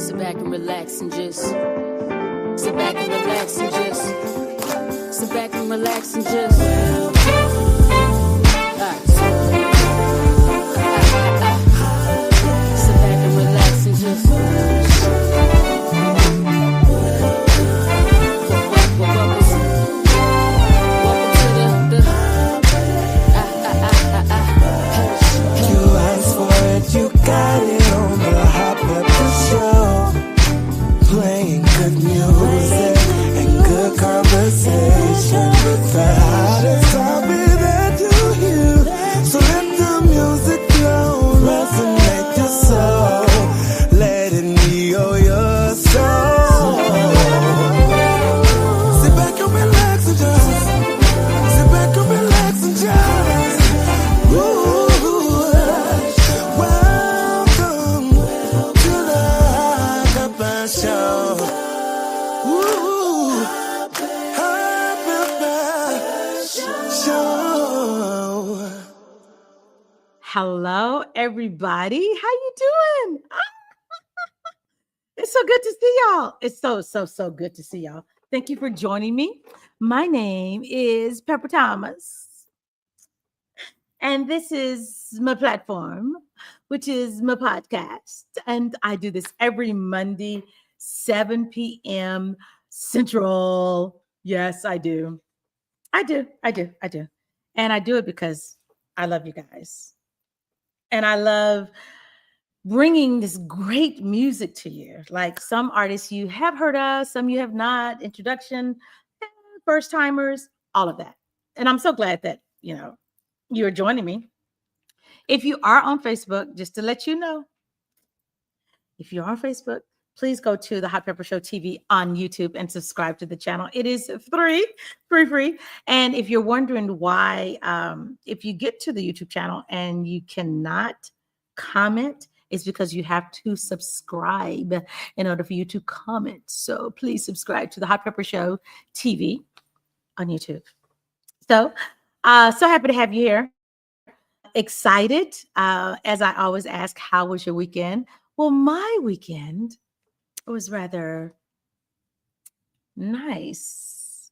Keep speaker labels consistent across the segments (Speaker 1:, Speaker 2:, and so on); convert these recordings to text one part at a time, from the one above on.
Speaker 1: Sit back and relax and just sit back and relax and just sit back and relax and just sit back and relax and just
Speaker 2: you asked for it, you got it on the Hot Pepper Show. Playing good music and good conversation. The hottest topic that you hear. So let the music flow, resonate your soul. Let it heal your soul. Sit back and relax and just sit back and relax and just. Welcome to the Hot Pepper Show. Hot Pepper Show.
Speaker 3: Hello, everybody. How you doing? It's so good to see y'all. It's so good to see y'all. Thank you for joining me. My name is Pepper Thomas, and this is my platform, which is my podcast. And I do this every Monday, 7 p.m. Central. Yes, I do. I do. And I do it because I love you guys. And I love bringing this great music to you. Like some artists you have heard of, some you have not, introduction, first timers, all of that. And I'm so glad that, you're joining me. If you are on Facebook, just to let you know, if you're on Facebook, please go to the Hot Pepper Show TV on YouTube and subscribe to the channel. It is free. And if you're wondering why, if you get to the YouTube channel and you cannot comment, it's because you have to subscribe in order for you to comment. So please subscribe to the Hot Pepper Show TV on YouTube. So happy to have you here. Excited, as I always ask, how was your weekend? Well, my weekend was rather nice.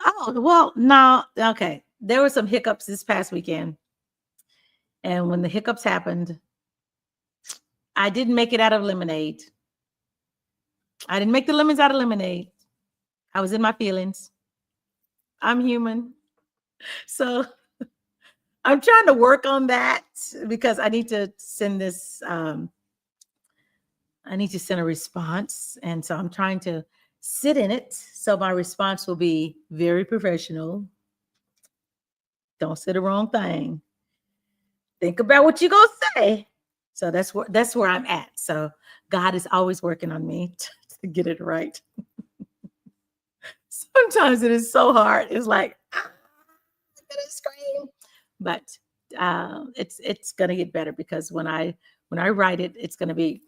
Speaker 3: Oh, well, no, okay. There were some hiccups this past weekend. And when the hiccups happened, I didn't make it out of lemonade. I didn't make the lemons out of lemonade. I was in my feelings. I'm human. So I'm trying to work on that because I need to send this. I need to send a response. And so I'm trying to sit in it. So my response will be very professional. Don't say the wrong thing. Think about what you're going to say. So that's where I'm at. So God is always working on me to get it right. Sometimes it is so hard. It's like, I'm gonna scream. But it's gonna get better because when I write it, it's gonna be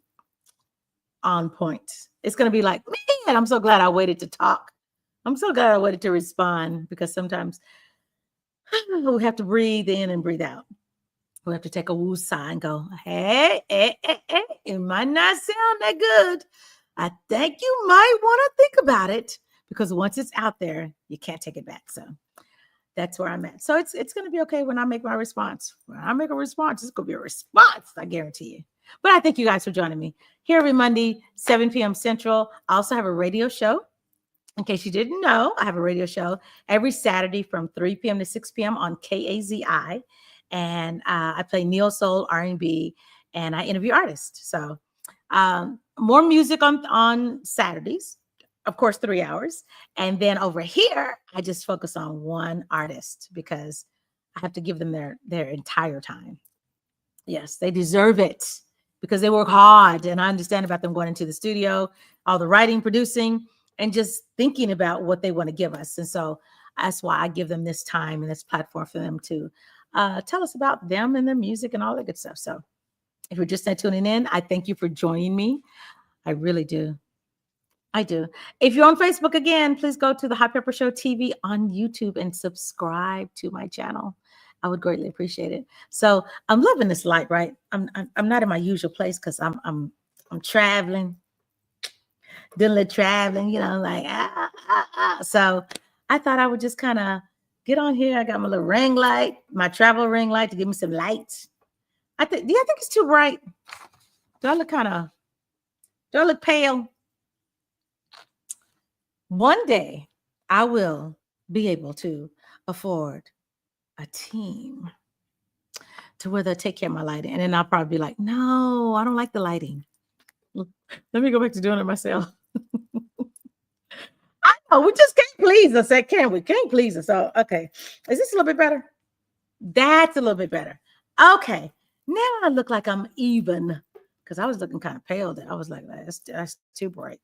Speaker 3: on point. It's gonna be like, man, I'm so glad I waited to talk. I'm so glad I waited to respond because sometimes we have to breathe in and breathe out. We have to take a woo sigh and go, hey, it might not sound that good. I think you might want to think about it because once it's out there, you can't take it back. So that's where I'm at. So it's going to be okay when I make my response. When I make a response, it's going to be a response, I guarantee you. But I thank you guys for joining me here every Monday, 7 p.m. Central. I also have a radio show. In case you didn't know, I have a radio show every Saturday from 3 p.m. to 6 p.m. on KAZI. And I play neo soul, R&B, and I interview artists. So more music on Saturdays, of course, 3 hours. And then over here, I just focus on one artist because I have to give them their entire time. Yes, they deserve it because they work hard. And I understand about them going into the studio, all the writing, producing, and just thinking about what they want to give us. And so that's why I give them this time and this platform for them to tell us about them and their music and all that good stuff. So if you're just not tuning in, I thank you for joining me. I really do. I do. If you're on Facebook again, please go to the Hot Pepper Show TV on YouTube and subscribe to my channel. I would greatly appreciate it. So I'm loving this light, right? I'm not in my usual place because I'm traveling. doing a little traveling, like, So I thought I would just kind of get on here. I got my little ring light, my travel ring light to give me some light. I think it's too bright. Do I look pale? One day I will be able to afford a team to where they'll take care of my lighting. And then I'll probably be like, no, I don't like the lighting. Let me go back to doing it myself. I know, we just can't please us, can we? Can't please us. So, okay. Is this a little bit better? That's a little bit better. Okay. Now I look like I'm even, because I was looking kind of pale there. I was like, that's too bright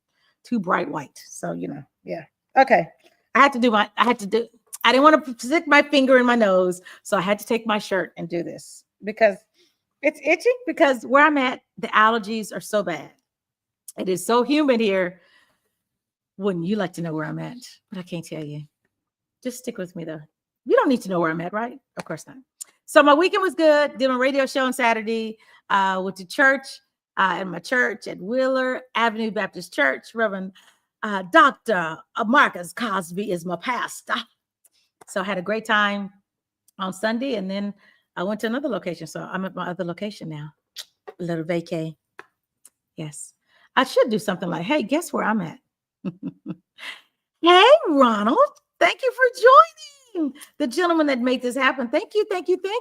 Speaker 3: white. So, yeah. Okay. I didn't want to stick my finger in my nose. So I had to take my shirt and do this because it's itchy, because where I'm at, the allergies are so bad. It is so humid here. Wouldn't you like to know where I'm at? But I can't tell you. Just stick with me though. You don't need to know where I'm at, right? Of course not. So my weekend was good. Did my radio show on Saturday. Went to church at my church at Wheeler Avenue Baptist Church. Reverend Dr. Marcus Cosby is my pastor. So I had a great time on Sunday, and then I went to another location. So I'm at my other location now. A little vacay. Yes. I should do something like, hey, guess where I'm at? Hey, Ronald. Thank you for joining. The gentleman that made this happen. Thank you.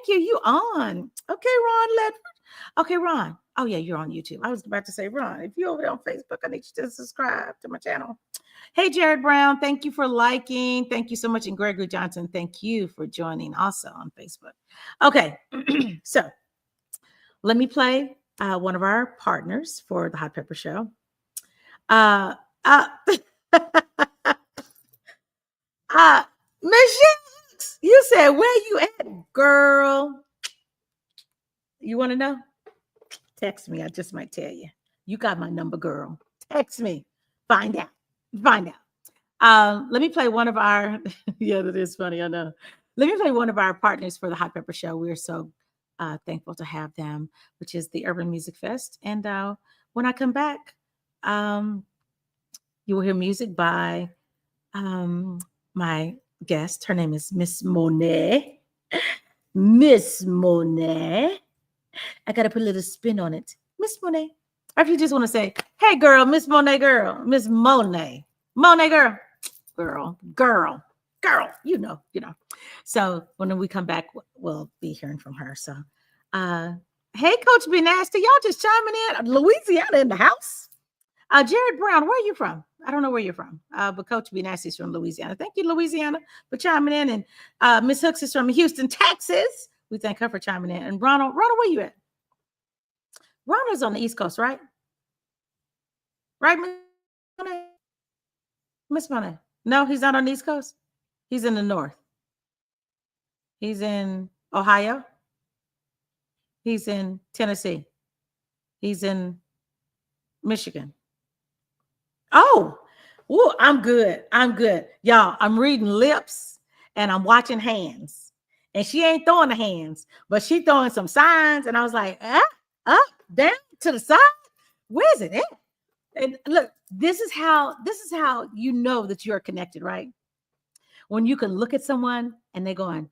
Speaker 3: You on. Okay, Ron Ledford. Okay, Ron. Oh, yeah, you're on YouTube. I was about to say, Ron, if you're over there on Facebook, I need you to subscribe to my channel. Hey, Jared Brown. Thank you for liking. Thank you so much. And Gregory Johnson, thank you for joining also on Facebook. Okay, so let me play one of our partners for the Hot Pepper Show. Michelle, you said, where you at, girl? You want to know? Text me. I just might tell you. You got my number, girl. Text me. Find out. Let me play one of our, yeah, that is funny. I know. Let me play one of our partners for the Hot Pepper Show. We're so thankful to have them, which is the Urban Music Fest. And when I come back, you will hear music by my guest. Her name is Miss Monét. Miss Monét. I got to put a little spin on it. Miss Monét. Or if you just want to say, hey, girl, Miss Monét, girl. Miss Monét. Monét, girl. Girl. You know. So when we come back, we'll be hearing from her. So, hey, Coach Be Nasty. Y'all just chiming in. Louisiana in the house. Jared Brown, where are you from? I don't know where you're from, but Coach Be Nasty is from Louisiana. Thank you, Louisiana, for chiming in. And Miss Hooks is from Houston, Texas. We thank her for chiming in. And Ronald, where you at? Ronald's on the East Coast, right? Right, Miss Monét? No, he's not on the East Coast. He's in the North. He's in Ohio. He's in Tennessee. He's in Michigan. Oh, I'm good. Y'all, I'm reading lips and I'm watching hands. And she ain't throwing the hands, but she throwing some signs. And I was like, up, down, to the side. Where's it at? And look, this is how you know that you're connected, right? When you can look at someone and they're going,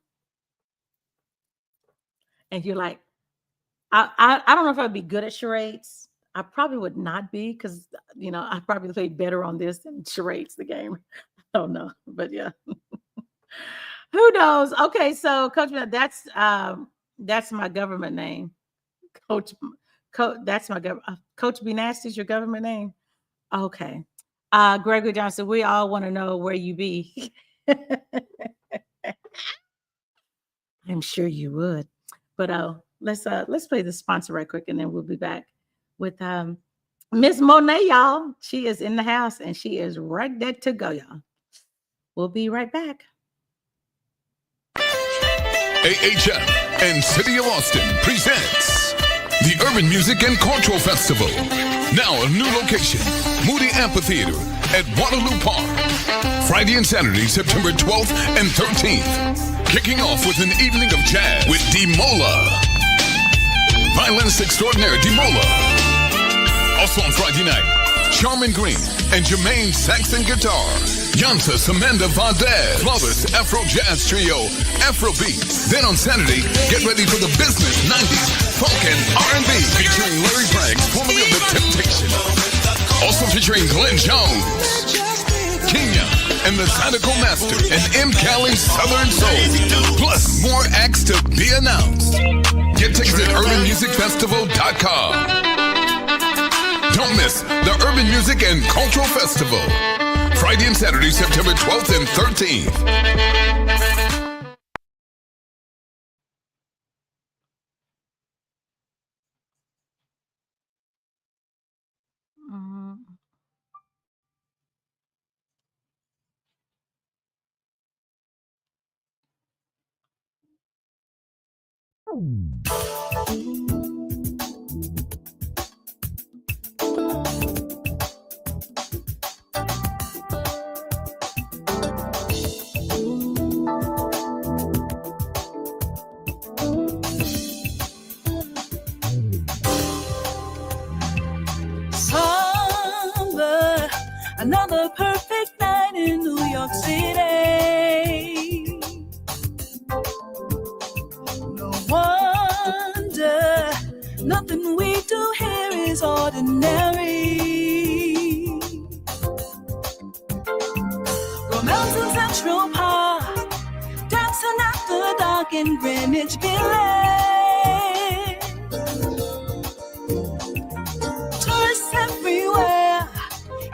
Speaker 3: and you're like, I don't know if I'd be good at charades. I probably would not be, because I probably play better on this than charades, the game. I don't know, but yeah. Who knows? Okay, so Coach, that's my government name. Coach, that's my government. Coach Be Nasty is your government name. Okay. Gregory Johnson, we all want to know where you be. I'm sure you would. But let's play the sponsor right quick, and then we'll be back with Miss Monét, y'all. She is in the house and she is right there to go, y'all. We'll be right back.
Speaker 4: AHF and City of Austin presents the Urban Music and Cultural Festival. Now a new location, Moody Amphitheater at Waterloo Park. Friday and Saturday, September 12th and 13th. Kicking off with an evening of jazz with Demola. Violence extraordinaire Demola. Also on Friday night, Charmin Green, and Jermaine Saxon guitar. Yansa Samanda Valdez, flawless Afro Jazz Trio, Afro Beats. Then on Saturday, get ready for the business 90s, funk and R&B, featuring Larry Braggs, formerly of The Temptation. Also featuring Glenn Jones, Kenya, and the Zydeco Master, and M. Cali Southern Soul. Plus, more acts to be announced. Get tickets at urbanmusicfestival.com. Don't miss the Urban Music and Cultural Festival. Friday and Saturday, September 12th and 13th.
Speaker 5: Summer, another perfect night in New York City. No wonder, nothing we do here is ordinary. Romance in Central Park, dancing after dark in Greenwich Village. Tourists everywhere,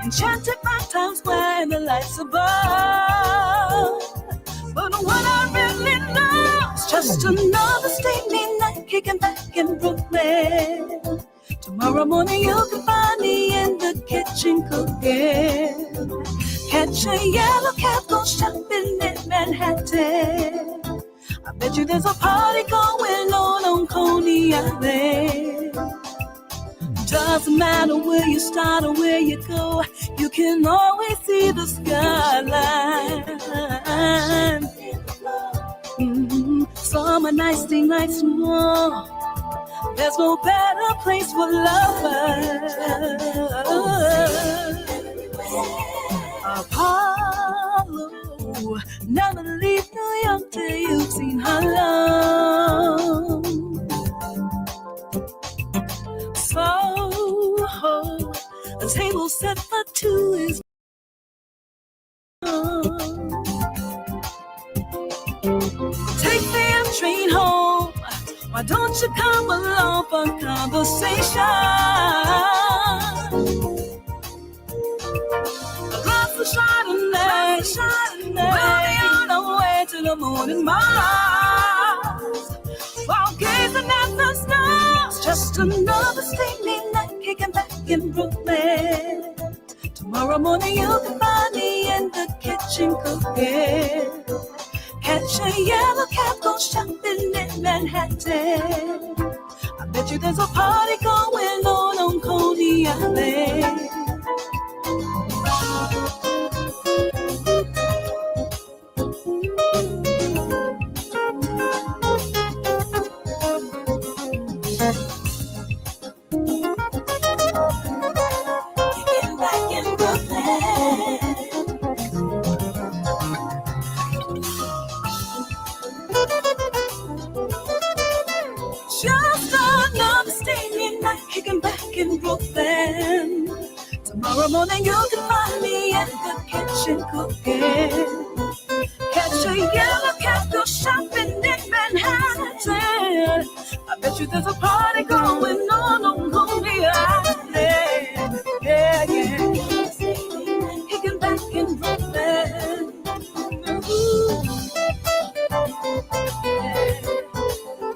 Speaker 5: enchanted by Times Square and the lights above. But what I really know is just another steamy night kicking back in Brooklyn. Tomorrow morning you can find me in the kitchen cooking. Catch a yellow cab, go shopping in Manhattan. I bet you there's a party going on Coney Island. Doesn't matter where you start or where you go, you can always see the skyline. Summer nights, stay nice and warm. There's no better place for lovers. Apollo, never leave New York till you've seen her love. Soho, a table set for two is take the M train home. Why don't you come along for conversation? A glass of Chardonnay, we'll be on our way to the moon and Mars. While gazing at the stars, just another steamy night kicking back in Brooklyn. Tomorrow morning you can find me in the kitchen cooking. Catch a yellow cab, go shopping in Manhattan. I bet you there's a party going on Coney Island. Tomorrow morning you can find me in the kitchen cooking. Catch a yellow cab, go shopping in Manhattan. I bet you there's a party going on Coney Island. Yeah, yeah. Kicking back in Brooklyn.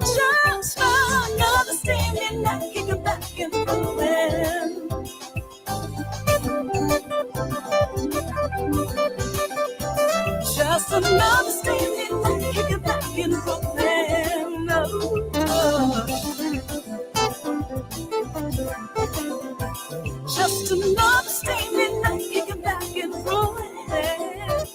Speaker 5: Just another steamy night, kicking back in Brooklyn. Just another steamy night, kicking back in Brooklyn. Just another steamy night, kicking back in Brooklyn.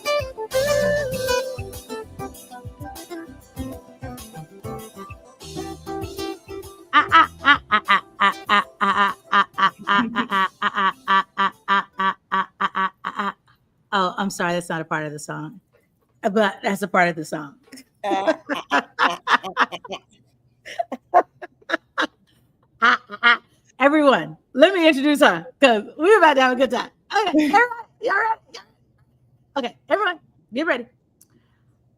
Speaker 3: I'm sorry, that's not a part of the song, but that's a part of the song. Everyone, let me introduce her because we're about to have a good time. Okay, everyone, y'all ready? Okay, everyone, get ready.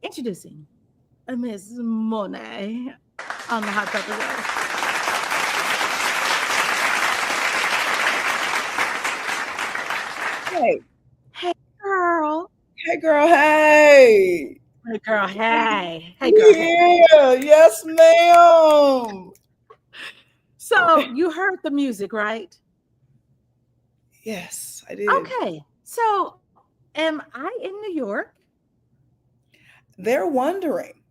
Speaker 3: Introducing Miss Monet on the Hot Pepper Show.
Speaker 6: Hey.
Speaker 3: Hey, girl.
Speaker 6: Hey, girl. Hey.
Speaker 3: Hey, girl. Hey. Hey, girl.
Speaker 6: Yeah. Yes, ma'am.
Speaker 3: So you heard the music, right?
Speaker 6: Yes, I did.
Speaker 3: Okay. So am I in New York?
Speaker 6: They're wondering.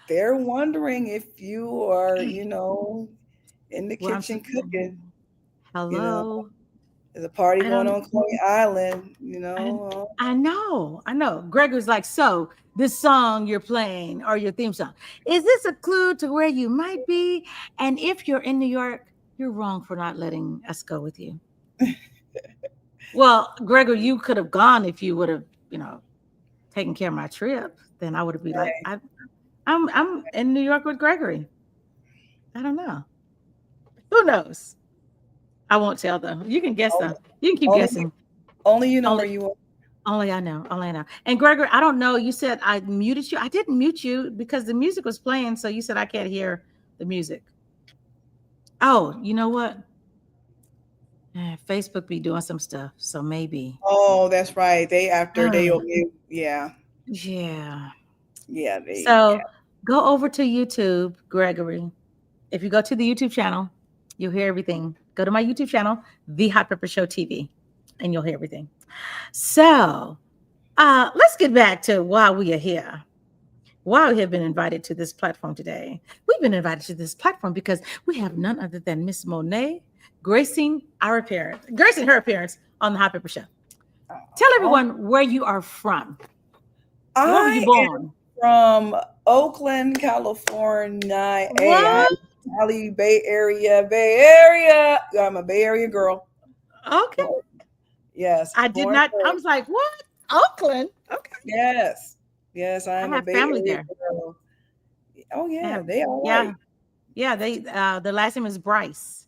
Speaker 6: They're wondering if you are, you know, in the kitchen cooking.
Speaker 3: Hello.
Speaker 6: You know, there's a party going on Coney Island, you know.
Speaker 3: I know. Greg was like, so this song you're playing or your theme song, is this a clue to where you might be? And if you're in New York, you're wrong for not letting us go with you. Well, Gregor, you could have gone if you would have, you know, taken care of my trip. Then I would have been like, I'm in New York with Gregory. I don't know. Who knows? I won't tell them. You can guess them. You can keep guessing.
Speaker 6: Only you know where you are.
Speaker 3: Only I know. And Gregory, I don't know. You said I muted you. I didn't mute you because the music was playing. So you said I can't hear the music. Oh, you know what? Facebook be doing some stuff. So maybe.
Speaker 6: Oh, that's right. Yeah.
Speaker 3: Go over to YouTube, Gregory. If you go to the YouTube channel, you'll hear everything. Go to my YouTube channel, The Hot Pepper Show TV, and you'll hear everything. So let's get back to why we are here. Why we have been invited to this platform today. We've been invited to this platform because we have none other than Miss Monet gracing her appearance on the Hot Pepper Show. Tell everyone where you are from.
Speaker 6: Where were you born? From Oakland, California. Valley, Bay Area. I'm a Bay Area girl.
Speaker 3: Okay.
Speaker 6: Yes.
Speaker 3: I did not. I was like, what? Oakland? Okay.
Speaker 6: Yes. I am a Bay
Speaker 3: family
Speaker 6: Area
Speaker 3: there.
Speaker 6: girl. Oh yeah, they are.
Speaker 3: Yeah. Yeah. They the last name is Bryce.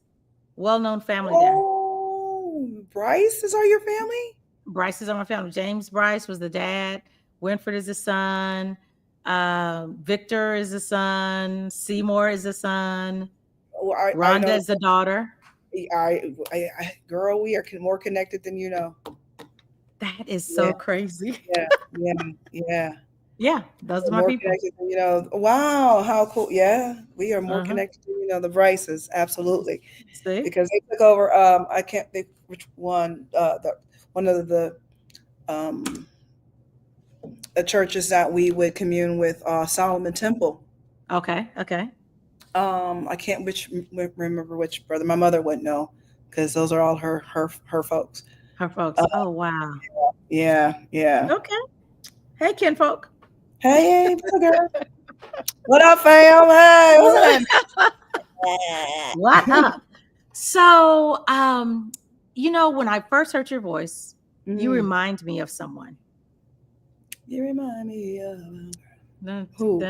Speaker 3: Well-known family there.
Speaker 6: Oh, Bryce is your family?
Speaker 3: Bryce is on my family. James Bryce was the dad. Winfred is the son. Victor is the son. Seymour is the son. Rhonda is the daughter.
Speaker 6: Girl, we are more connected than you know.
Speaker 3: That is so crazy.
Speaker 6: Yeah.
Speaker 3: Those are my people.
Speaker 6: You know, wow, how cool. Yeah, we are more connected than, you know, the Bryces. Absolutely.
Speaker 3: See?
Speaker 6: Because they took over, I can't think which one, one of the churches that we would commune with, Solomon Temple.
Speaker 3: Okay.
Speaker 6: I can't remember which brother. My mother wouldn't know because those are all her folks.
Speaker 3: Her folks. Oh wow.
Speaker 6: Yeah.
Speaker 3: Okay. Hey, kinfolk.
Speaker 6: Hey, girl. What up, fam? Hey, what's up?
Speaker 3: What up? So, you know, when I first heard your voice, you remind me of someone.
Speaker 6: You remind me of
Speaker 3: who?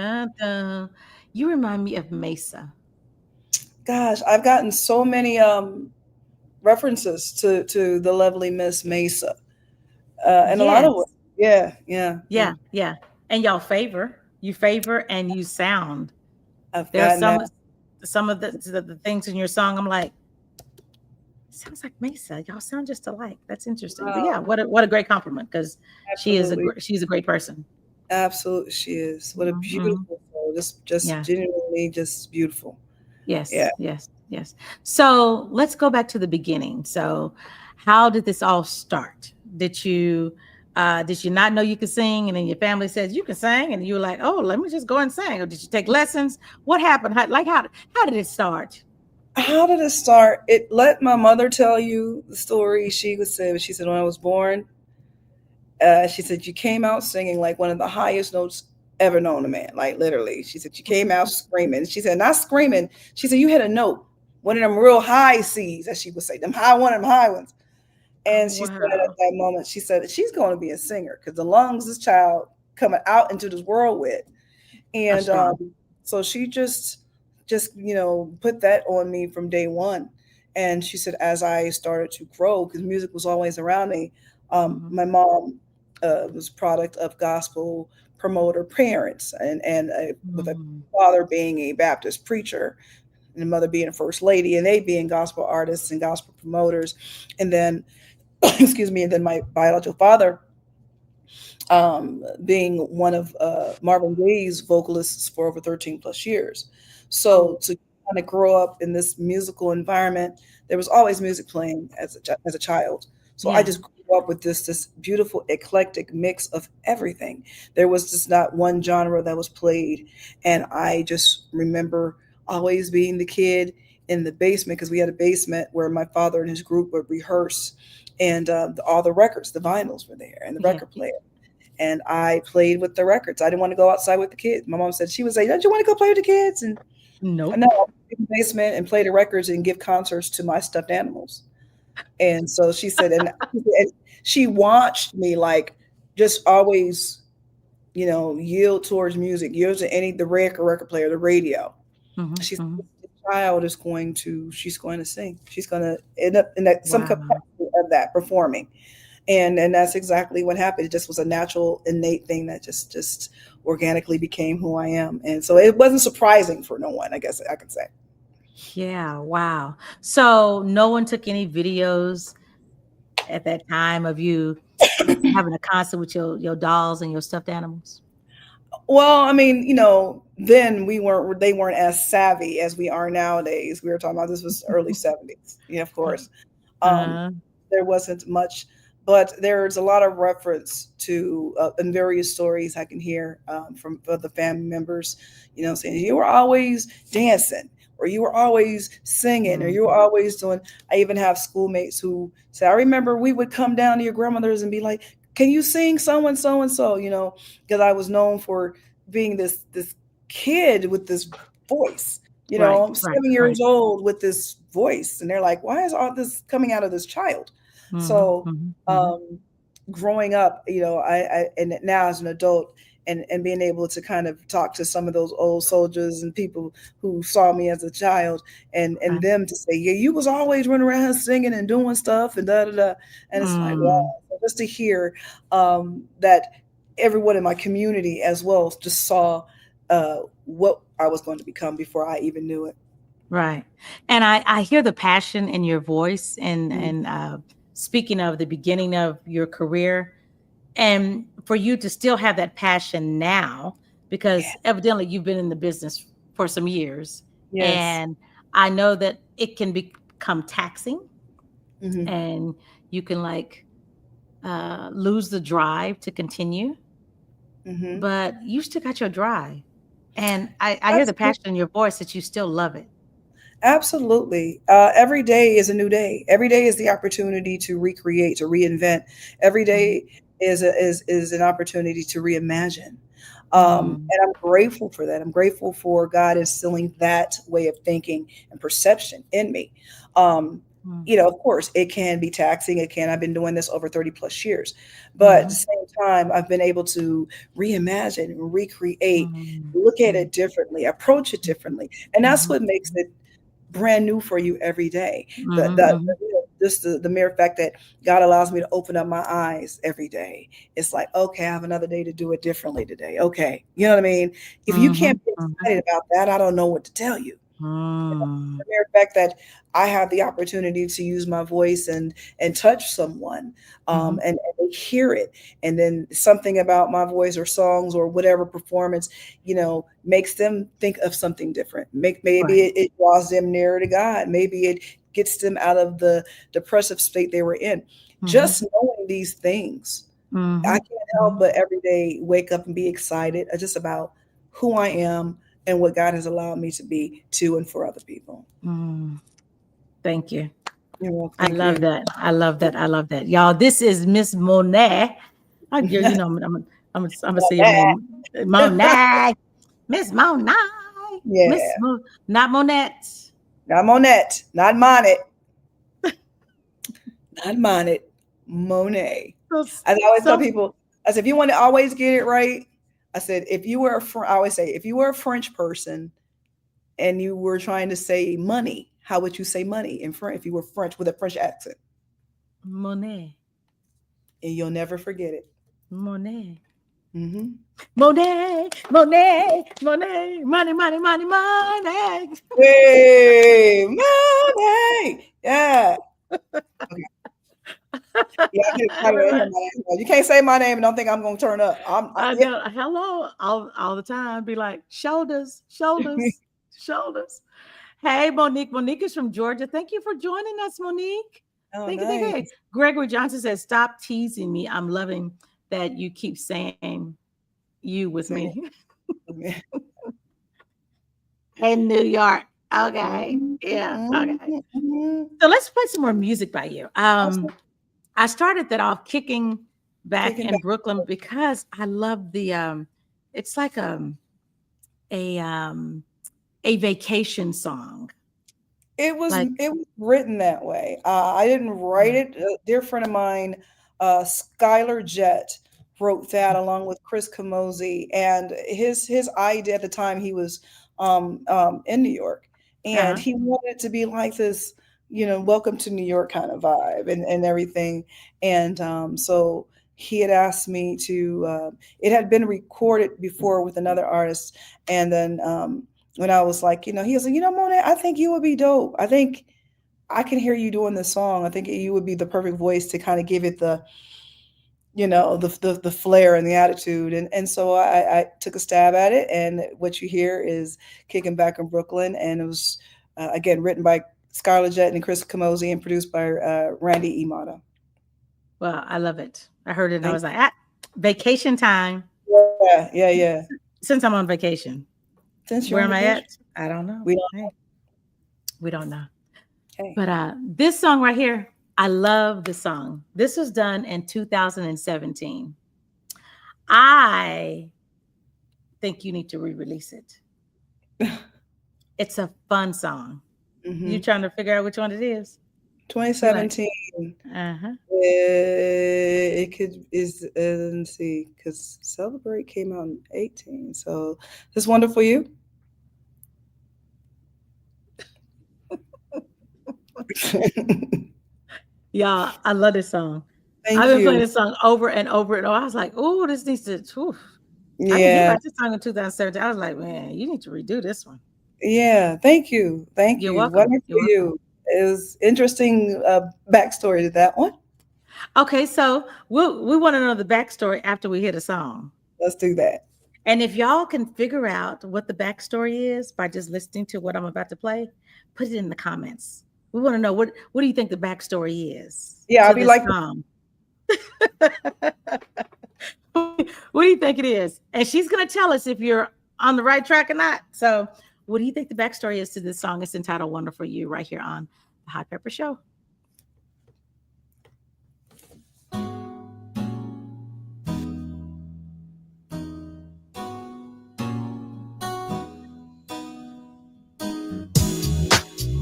Speaker 3: You remind me of Mesa.
Speaker 6: Gosh, I've gotten so many references to the lovely Miss Mesa, and a lot of it. Yeah.
Speaker 3: And y'all favor, and you sound.
Speaker 6: There's
Speaker 3: some of the things in your song. I'm like, sounds like Mesa. Y'all sound just alike. That's interesting. But yeah, what a great compliment because she's a great person.
Speaker 6: Absolutely, she is. What a beautiful soul. Just genuinely just beautiful.
Speaker 3: Yes. So let's go back to the beginning. So how did this all start? Did you not know you could sing, and then your family says you can sing, and you were like, oh, let me just go and sing? Or did you take lessons? What happened? How did it start?
Speaker 6: How did it start? Let my mother tell you the story. She said when I was born, she said you came out singing like one of the highest notes ever known to man. Like literally, she said you came out screaming. She said not screaming. She said you hit a note, one of them real high C's, as she would say, them high ones. And
Speaker 3: Oh,
Speaker 6: she said at
Speaker 3: wow.
Speaker 6: that moment, she said that she's going to be a singer because the lungs this child coming out into this world with.
Speaker 3: Are
Speaker 6: And
Speaker 3: strong.
Speaker 6: so she just put that on me from day one. And she said, as I started to grow, because music was always around me,
Speaker 3: Mhm.
Speaker 6: my mom was a product of gospel promoter parents, and with a
Speaker 3: Mm.
Speaker 6: father being a Baptist preacher, and a mother being a first lady, and they being gospel artists and gospel promoters. And then, excuse me, and then my biological father being one of Marvin Gaye's vocalists for over 13 plus years. So
Speaker 3: Oh,
Speaker 6: to kind of grow up in this musical environment, there was always music playing as a child. So I
Speaker 3: yeah.
Speaker 6: just grew up with this beautiful eclectic mix of everything. There was just not one genre that was played, and I just remember always being the kid in the basement, because we had a basement where my father and his group would rehearse, and all the records, the vinyls were there, and the
Speaker 3: Yeah.
Speaker 6: record player, and I played with the records. I didn't want to go outside with the kids. My mom said, she would say, don't you want to go play with the kids? And I know,
Speaker 3: Nope.
Speaker 6: I'll be in the basement and play the records and give concerts to my stuffed animals. And so she said, and she watched me like just always, yield towards music, yield to the record player, the radio.
Speaker 3: Mhm,
Speaker 6: She said,
Speaker 3: mhm.
Speaker 6: the child she's going to sing. She's going to end up in some
Speaker 3: Wow.
Speaker 6: capacity of that, performing. And that's exactly what happened. It just was a natural, innate thing that just organically became who I am. And so it wasn't surprising for no one, I guess I could say.
Speaker 3: Yeah. Wow. So no one took any videos at that time of you having a concert with your dolls and your stuffed animals?
Speaker 6: Well, I mean, then they weren't as savvy as we are nowadays. We were talking about, this was early 70s. Yeah, of course. Um,
Speaker 3: Uh,
Speaker 6: there wasn't much, but there's a lot of reference to in various stories I can hear from other family members, saying you were always dancing, or you were always singing, or
Speaker 3: mm,
Speaker 6: you were always doing. I even have schoolmates who say, I remember we would come down to your grandmother's and be like, can you sing so and so and so, because I was known for being this kid with this voice.
Speaker 3: right,
Speaker 6: I'm
Speaker 3: right,
Speaker 6: 7 years
Speaker 3: right.
Speaker 6: old with this voice, and they're like, why is all this coming out of this child?
Speaker 3: Mhm,
Speaker 6: So
Speaker 3: mhm, mhm.
Speaker 6: um, growing up, I and now as an adult, and being able to kind of talk to some of those old soldiers and people who saw me as a child, and
Speaker 3: Right.
Speaker 6: them to say, yeah, you was always running around singing and doing stuff and da da da, and it's like, wow,
Speaker 3: Mm,
Speaker 6: so just to hear that everyone in my community as well just saw what I was going to become before I even knew it.
Speaker 3: right. And I hear the passion in your voice, and
Speaker 6: Mhm.
Speaker 3: speaking of the beginning of your career, and for you to still have that passion now,
Speaker 6: Yeah.
Speaker 3: because evidently you've been in the business for some years,
Speaker 6: Yes.
Speaker 3: and I know that it can become taxing,
Speaker 6: Hmm.
Speaker 3: and you can like lose the drive to continue,
Speaker 6: Hmm.
Speaker 3: but you still got your drive. And I hear the
Speaker 6: Absolutely.
Speaker 3: passion in your voice that you still love it.
Speaker 6: Absolutely. Every day is a new day. Every day is the opportunity to recreate, to reinvent. Every
Speaker 3: Mhm.
Speaker 6: day is an opportunity to reimagine.
Speaker 3: Mm,
Speaker 6: And I'm grateful for that. I'm grateful for God instilling that way of thinking and perception in me. Um,
Speaker 3: mm,
Speaker 6: of course, it can be taxing. It can. I've been doing this over 30 plus years, but at the
Speaker 3: mhm,
Speaker 6: same time, I've been able to reimagine, recreate,
Speaker 3: mm,
Speaker 6: look at
Speaker 3: mm,
Speaker 6: it differently, approach it differently, and that's
Speaker 3: mhm,
Speaker 6: what makes it brand new for you every day. The,
Speaker 3: mhm,
Speaker 6: the,
Speaker 3: mhm,
Speaker 6: the just the mere fact that God allows me to open up my eyes every day. It's like, okay, I have another day to do it differently today. Okay. You know what I mean? If you
Speaker 3: mhm,
Speaker 6: can't be
Speaker 3: mhm,
Speaker 6: excited about that, I don't know what to tell you.
Speaker 3: mm,
Speaker 6: The mere fact that I have the opportunity to use my voice and touch someone,
Speaker 3: mhm.
Speaker 6: and they hear it, and then something about my voice or songs or whatever performance, makes them think of something different. Maybe
Speaker 3: Right.
Speaker 6: it draws them nearer to God. Maybe it gets them out of the depressive state they were in.
Speaker 3: Mhm,
Speaker 6: Just knowing these things, I
Speaker 3: mhm,
Speaker 6: can't help
Speaker 3: mhm,
Speaker 6: but every day wake up and be excited just about who I am and what God has allowed me to be to and for other people.
Speaker 3: mm. Thank you.
Speaker 6: You're welcome.
Speaker 3: I
Speaker 6: Thank
Speaker 3: love
Speaker 6: you.
Speaker 3: that. I love that. I love that. Y'all, this is Miss Monét. I'm gonna say your name. Monét. Miss Monét. Miss
Speaker 6: Yeah.
Speaker 3: not Monette.
Speaker 6: Not Monette. Not Monet. Not Monet. Monet.
Speaker 3: So-
Speaker 6: As I always tell
Speaker 3: so-
Speaker 6: people, I said, if you want to always get it right, I said, if you were I always say, if you were a French person and you were trying to say money, how would you say money in French if you were French with a French accent?
Speaker 3: Monet.
Speaker 6: And you'll never forget it.
Speaker 3: Monet.
Speaker 6: Mm-hmm.
Speaker 3: Monet, Monet, Monet, money, money, money, money.
Speaker 6: Hey, money. Yeah. Okay. Yeah, I get excited when I hear my name. You can't say my name and don't think I'm going to turn up.
Speaker 3: I know. Hello, all the time. Be like, shoulders, shoulders, shoulders. Hey, Monique. Monique is from Georgia. Thank you for joining us, Monique.
Speaker 6: Oh,
Speaker 3: Thank
Speaker 6: nice.
Speaker 3: you. Gregory Johnson says, stop teasing me. I'm loving that you keep saying you with me. In New York. Okay. Yeah. Okay. So let's play some more music by you. I started that off kicking back in Brooklyn because I love the it's like a vacation song.
Speaker 6: It was written that way. I didn't write it. A dear friend of mine, Skylar Jett, wrote that along with Chris Camozzi, and his idea at the time, he was in New York, and he wanted it to be like this, welcome to New York kind of vibe and everything. And so he had asked me to, it had been recorded before with another artist. And then when I was like, he was like, Monet, I think you would be dope. I think I can hear you doing this song. I think you would be the perfect voice to kind of give it the, the flair and the attitude. And so I took a stab at it. And what you hear is Kicking Back in Brooklyn. And it was, again, written by Skylar Jett and Chris Camozzi and produced by Randy Imada.
Speaker 3: Well, I love it. I heard it and I was like, vacation time.
Speaker 6: Yeah.
Speaker 3: Since I'm on vacation. Where am I at? I don't know.
Speaker 6: We don't know.
Speaker 3: Okay. But this song right here, I love the song. This was done in 2017. I think you need to re-release it. It's a fun song. Mm-hmm. You trying to figure out which one it is?
Speaker 6: 2017. Let's see, because Celebrate came out in 18. So this Wonderful You.
Speaker 3: Yeah, I love this song.
Speaker 6: I've
Speaker 3: been playing this song over and over and over. I was like, oh, this needs to.
Speaker 6: Yeah.
Speaker 3: I didn't write this song in 2017. I was like, man, you need to redo this one.
Speaker 6: Yeah, thank you.
Speaker 3: You're welcome.
Speaker 6: Wonderful You is interesting backstory to that one.
Speaker 3: Okay, so we want to know the backstory after we hear the song.
Speaker 6: Let's do that.
Speaker 3: And if y'all can figure out what the backstory is by just listening to what I'm about to play, put it in the comments. We want to know what do you think the backstory is?
Speaker 6: Yeah, I'll be like,
Speaker 3: what do you think it is? And she's gonna tell us if you're on the right track or not. So, what do you think the backstory is to this song? It's entitled "Wonderful You" right here on the Hot Pepper Show.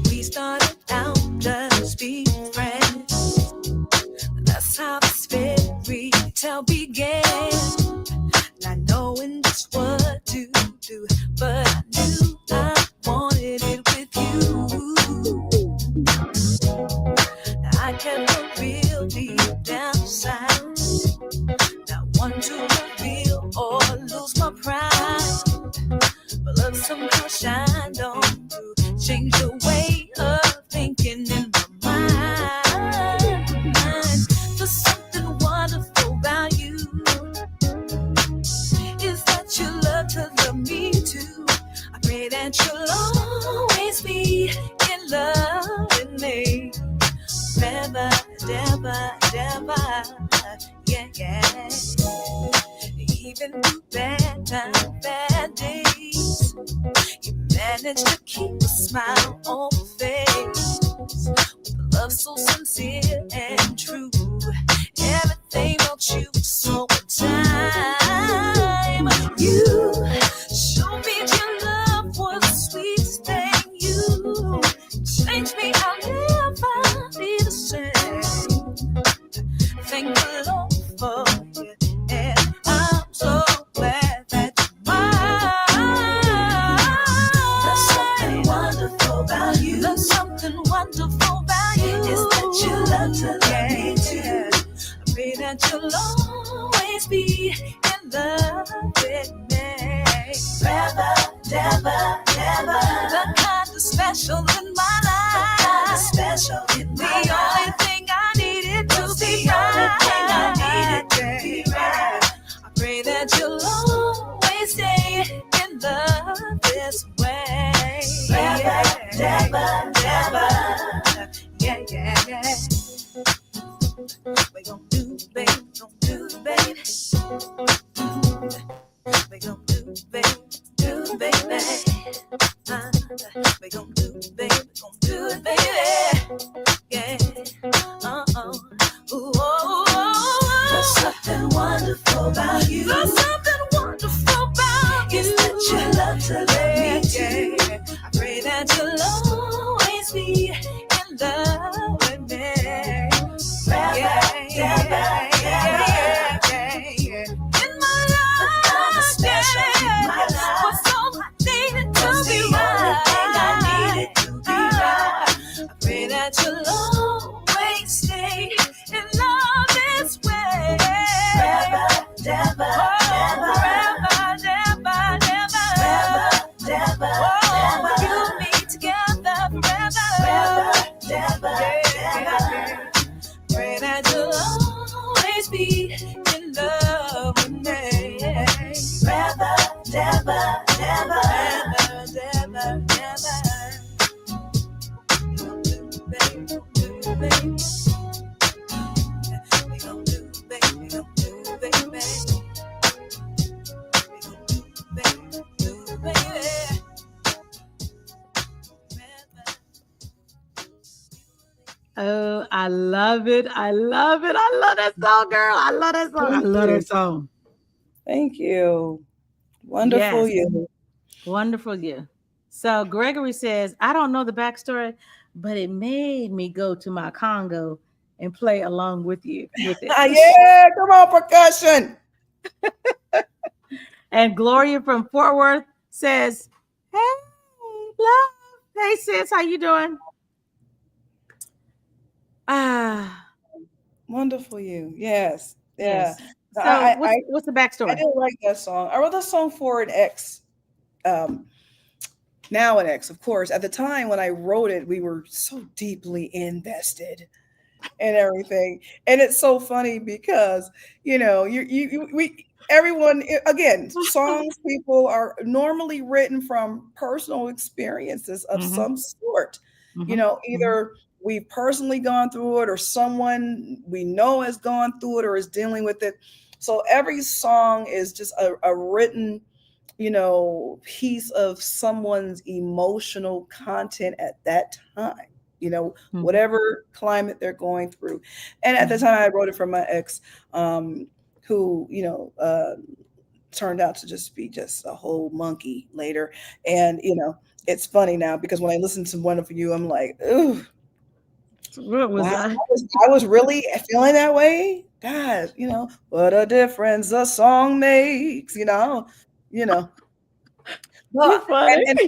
Speaker 5: We started out just being friends. That's how this fairy tale began. Not knowing just what to do, but I knew I wanted it with you. Now I kept a real deep down inside. Not one to reveal or lose my pride. But love somehow shined on through. Change the way of thinking in my mind. There's something wonderful about you. Is that you love to love me too. I pray that you'll always be in love with me. Never, never, never. Yeah. Even through bad times, bad days, you manage to keep a smile on your face. With love so sincere and true, everything about you is so in time. You showed me your love was the sweetest thing. You changed me, I'll never be the same. that you'll always be in love with me. Forever, never, never. The kind of special in my life. The kind of special in my life. The only thing I needed to be right. I pray that you'll always stay in love this way. Forever, never, never. Yeah, yeah, yeah. We gon' do, baby, gon' do, baby. We gon' do, baby, do, baby. We gon' do, baby, gon' do it, baby. Yeah. Ooh, oh, oh. There's something wonderful about you. There's something wonderful about you. It's that you love to let me do. I pray that you'll always be in love with me. Yeah, yeah, yeah, yeah. In my life, yeah. What's all I needed to be right. I pray that you'll always stay in love this way. Forever, never, never, never, never, never, never. You and me together forever, never, never. Pray that you'll always be in love with me. Forever, never, never, never, never, never.
Speaker 3: Oh, I love it. I love it. I love that song, girl. I love that song. I love that song.
Speaker 6: Thank you. Wonderful
Speaker 3: Yes.
Speaker 6: you.
Speaker 3: Wonderful you. So Gregory says, I don't know the backstory, but it made me go to my Congo and play along with you with it.
Speaker 6: Yeah, come on, percussion.
Speaker 3: And Gloria from Fort Worth says, hey, love. Hey, sis, how you doing?
Speaker 6: Wonderful you. Yes. Yeah.
Speaker 3: Yes. So what's the backstory?
Speaker 6: I didn't like that song. I wrote that song for an ex. Now an ex, of course. At the time when I wrote it, we were so deeply invested in everything. And it's so funny because, you know, everyone, again, songs, people are normally written from personal experiences of some sort. You know, either we've personally gone through it or someone we know has gone through it or is dealing with it. So every song is just a written, you know, piece of someone's emotional content at that time, you know, whatever climate they're going through. And at the time I wrote it for my ex, who, you know, turned out to just be just a whole monkey later. And, you know, it's funny now because when I listen to Wonderful You, I'm like, ooh,
Speaker 3: what was
Speaker 6: wow,
Speaker 3: that?
Speaker 6: I was really feeling that way. God, you know, what a difference a song makes, you know. Well, and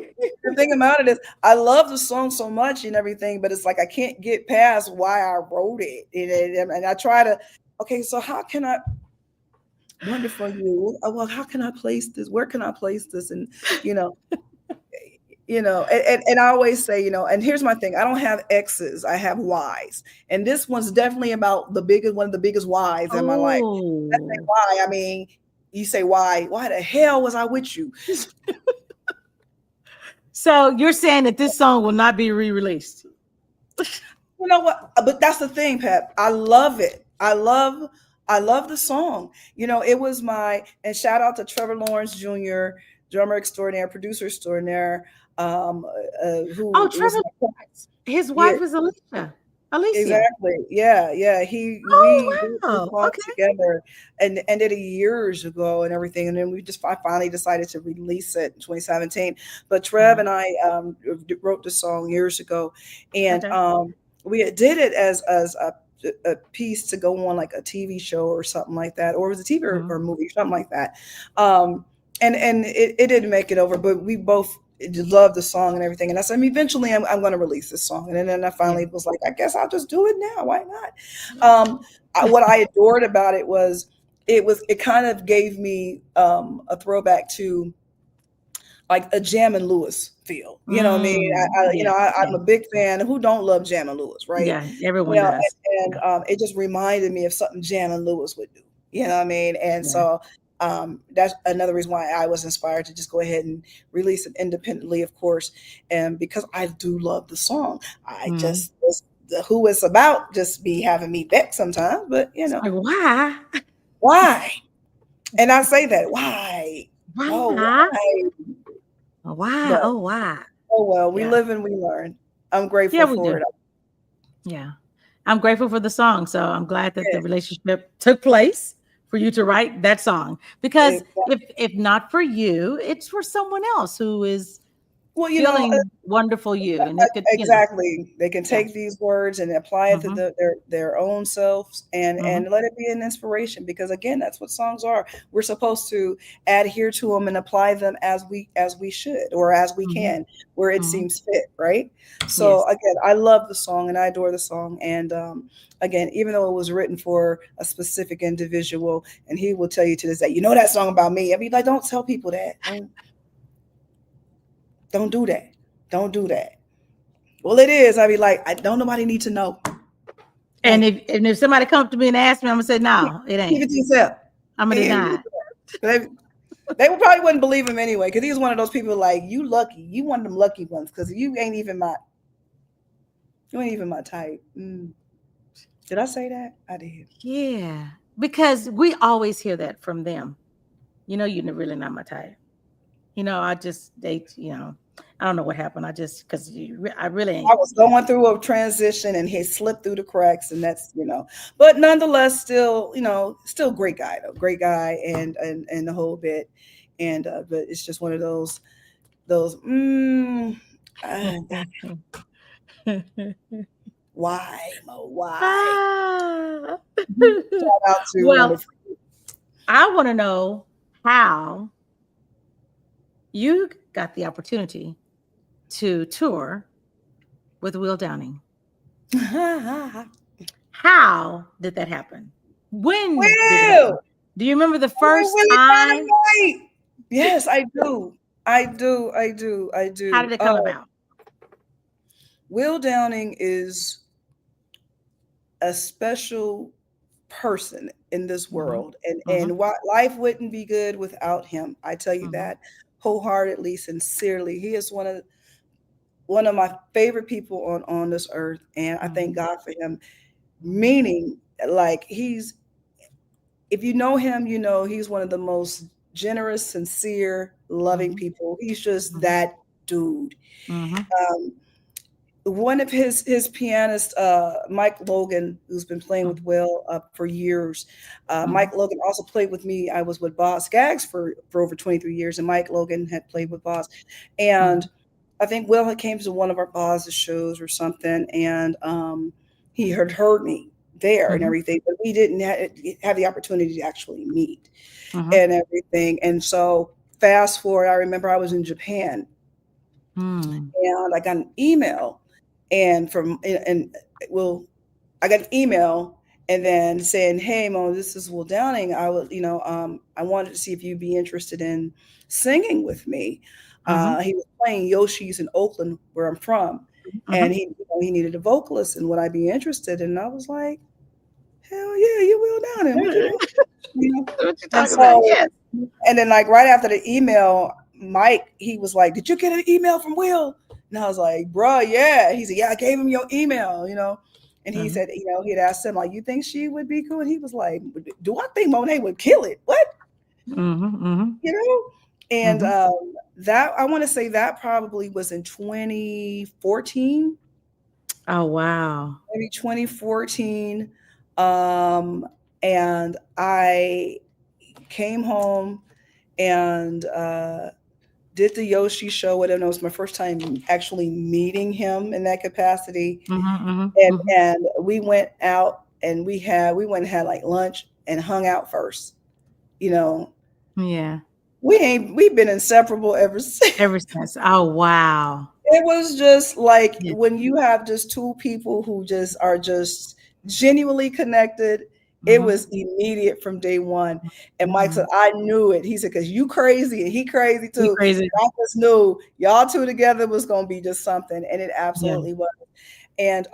Speaker 6: the thing about it is I love the song so much and everything, but it's like I can't get past why I wrote it. And I try to, okay, so how can I Wonderful You? Well, how can I place this? Where can I place this? And and I always say, you know, and here's my thing. I don't have X's, I have Y's. And this one's definitely about one of the biggest Y's in my life. That's why. I mean, you say why the hell was I with you?
Speaker 3: So you're saying that this song will not be re-released?
Speaker 6: You know what? But that's the thing, Pep. I love it. I love the song. You know, it was and shout out to Trevor Lawrence Jr., drummer extraordinaire, producer extraordinaire.
Speaker 3: Trevor, his wife is Alicia.
Speaker 6: Exactly. Yeah. We talked together and did it years ago and everything. And then I finally decided to release it in 2017. But Trev and I wrote the song years ago. And we did it as a piece to go on like a TV show or something like that. Or it was a TV or movie, something like that. And it didn't make it over, but we both just loved the song and everything. And I said, eventually I'm going to release this song. And then I finally was like, I guess I'll just do it now. Why not? What I adored about it was it kind of gave me a throwback to like a Jam and Lewis feel. You know what I mean? I'm a big fan. Who don't love Jam and Lewis, right?
Speaker 3: Yeah, everyone does.
Speaker 6: And it just reminded me of something Jam and Lewis would do. You know what I mean? And so that's another reason why I was inspired to just go ahead and release it independently, of course. And because I do love the song, I just who it's about just be having me back sometimes. But you know,
Speaker 3: like,
Speaker 6: why? And I say that why? Oh, why?
Speaker 3: Why?
Speaker 6: But,
Speaker 3: why?
Speaker 6: Oh well, we live and we learn. I'm grateful for it.
Speaker 3: Yeah, I'm grateful for the song. So I'm glad that the relationship took place for you to write that song, because if not for you, it's for someone else who is feeling wonderful you. And it could,
Speaker 6: exactly. They can take these words and apply it to their own selves and let it be an inspiration, because again, that's what songs are. We're supposed to adhere to them and apply them as we should, or as we can, where it seems fit, right? So again, I love the song and I adore the song. And again, even though it was written for a specific individual, and he will tell you to this day, you know that song about me. I mean, like, don't tell people that. Don't do that. Don't do that. Well, it is. I be like, I don't nobody need to know.
Speaker 3: And if somebody comes to me and asks me, I'm gonna say, no, it ain't.
Speaker 6: Keep it to yourself.
Speaker 3: I'm gonna deny it.
Speaker 6: They probably wouldn't believe him anyway, because he's one of those people like, you lucky. You one of them lucky ones, because you ain't even my type. Did I say that? I did.
Speaker 3: Yeah, because we always hear that from them. You know, you're really not my type. You know, I don't know what happened. I really ain't.
Speaker 6: I was going through a transition and he slipped through the cracks, and that's, but nonetheless, still great guy though. Great guy and the whole bit. And, but it's just one of those, why, Mo, why? Shout out to
Speaker 3: well, I want to know how you got the opportunity to tour with Will Downing. How did that happen? When did it happen? Do you remember the first time?
Speaker 6: Yes, I do. I do.
Speaker 3: How did it come about?
Speaker 6: Will Downing is a special person in this world, and life wouldn't be good without him. I tell you that wholeheartedly, sincerely. He is one of my favorite people on this earth, and I thank God for him. Meaning, like, if you know him, he's one of the most generous, sincere, loving people. He's just that dude. One of his pianist, Mike Logan, who's been playing with Will for years. Mike Logan also played with me. I was with Boz Scaggs for over 23 years, and Mike Logan had played with Boz. And I think Will had came to one of our Boz's shows or something, and he had heard me there and everything, but we didn't have the opportunity to actually meet and everything. And so fast forward, I remember I was in Japan, and I got an email. I got an email and then saying, "Hey, Mo, this is Will Downing. I wanted to see if you'd be interested in singing with me." He was playing Yoshi's in Oakland, where I'm from, and he needed a vocalist, and would I be interested? And I was like, "Hell yeah, you Will Downing." And then, like, right after the email, Mike, he was like, "Did you get an email from Will?" And I was like, "Bruh, yeah." He said, "Yeah, I gave him your email, And he said, he had asked him, like, "You think she would be cool?" And he was like, "Do I think Monet would kill it? What?" And that, I want to say that probably was in 2014.
Speaker 3: Oh, wow.
Speaker 6: Maybe 2014. And I came home and did the Yoshi show, whatever. It was my first time actually meeting him in that capacity. And we went out and we went and had like lunch and hung out first,
Speaker 3: Yeah.
Speaker 6: we've been inseparable ever since.
Speaker 3: Ever since. Oh, wow.
Speaker 6: It was just like
Speaker 3: Yeah.
Speaker 6: when you have just two people who just are just genuinely connected. It was immediate from day one. And Mike said, I knew it. He said, because you crazy and he crazy
Speaker 3: He
Speaker 6: too.
Speaker 3: crazy.
Speaker 6: I just knew y'all two together was going to be just something. And it absolutely was. And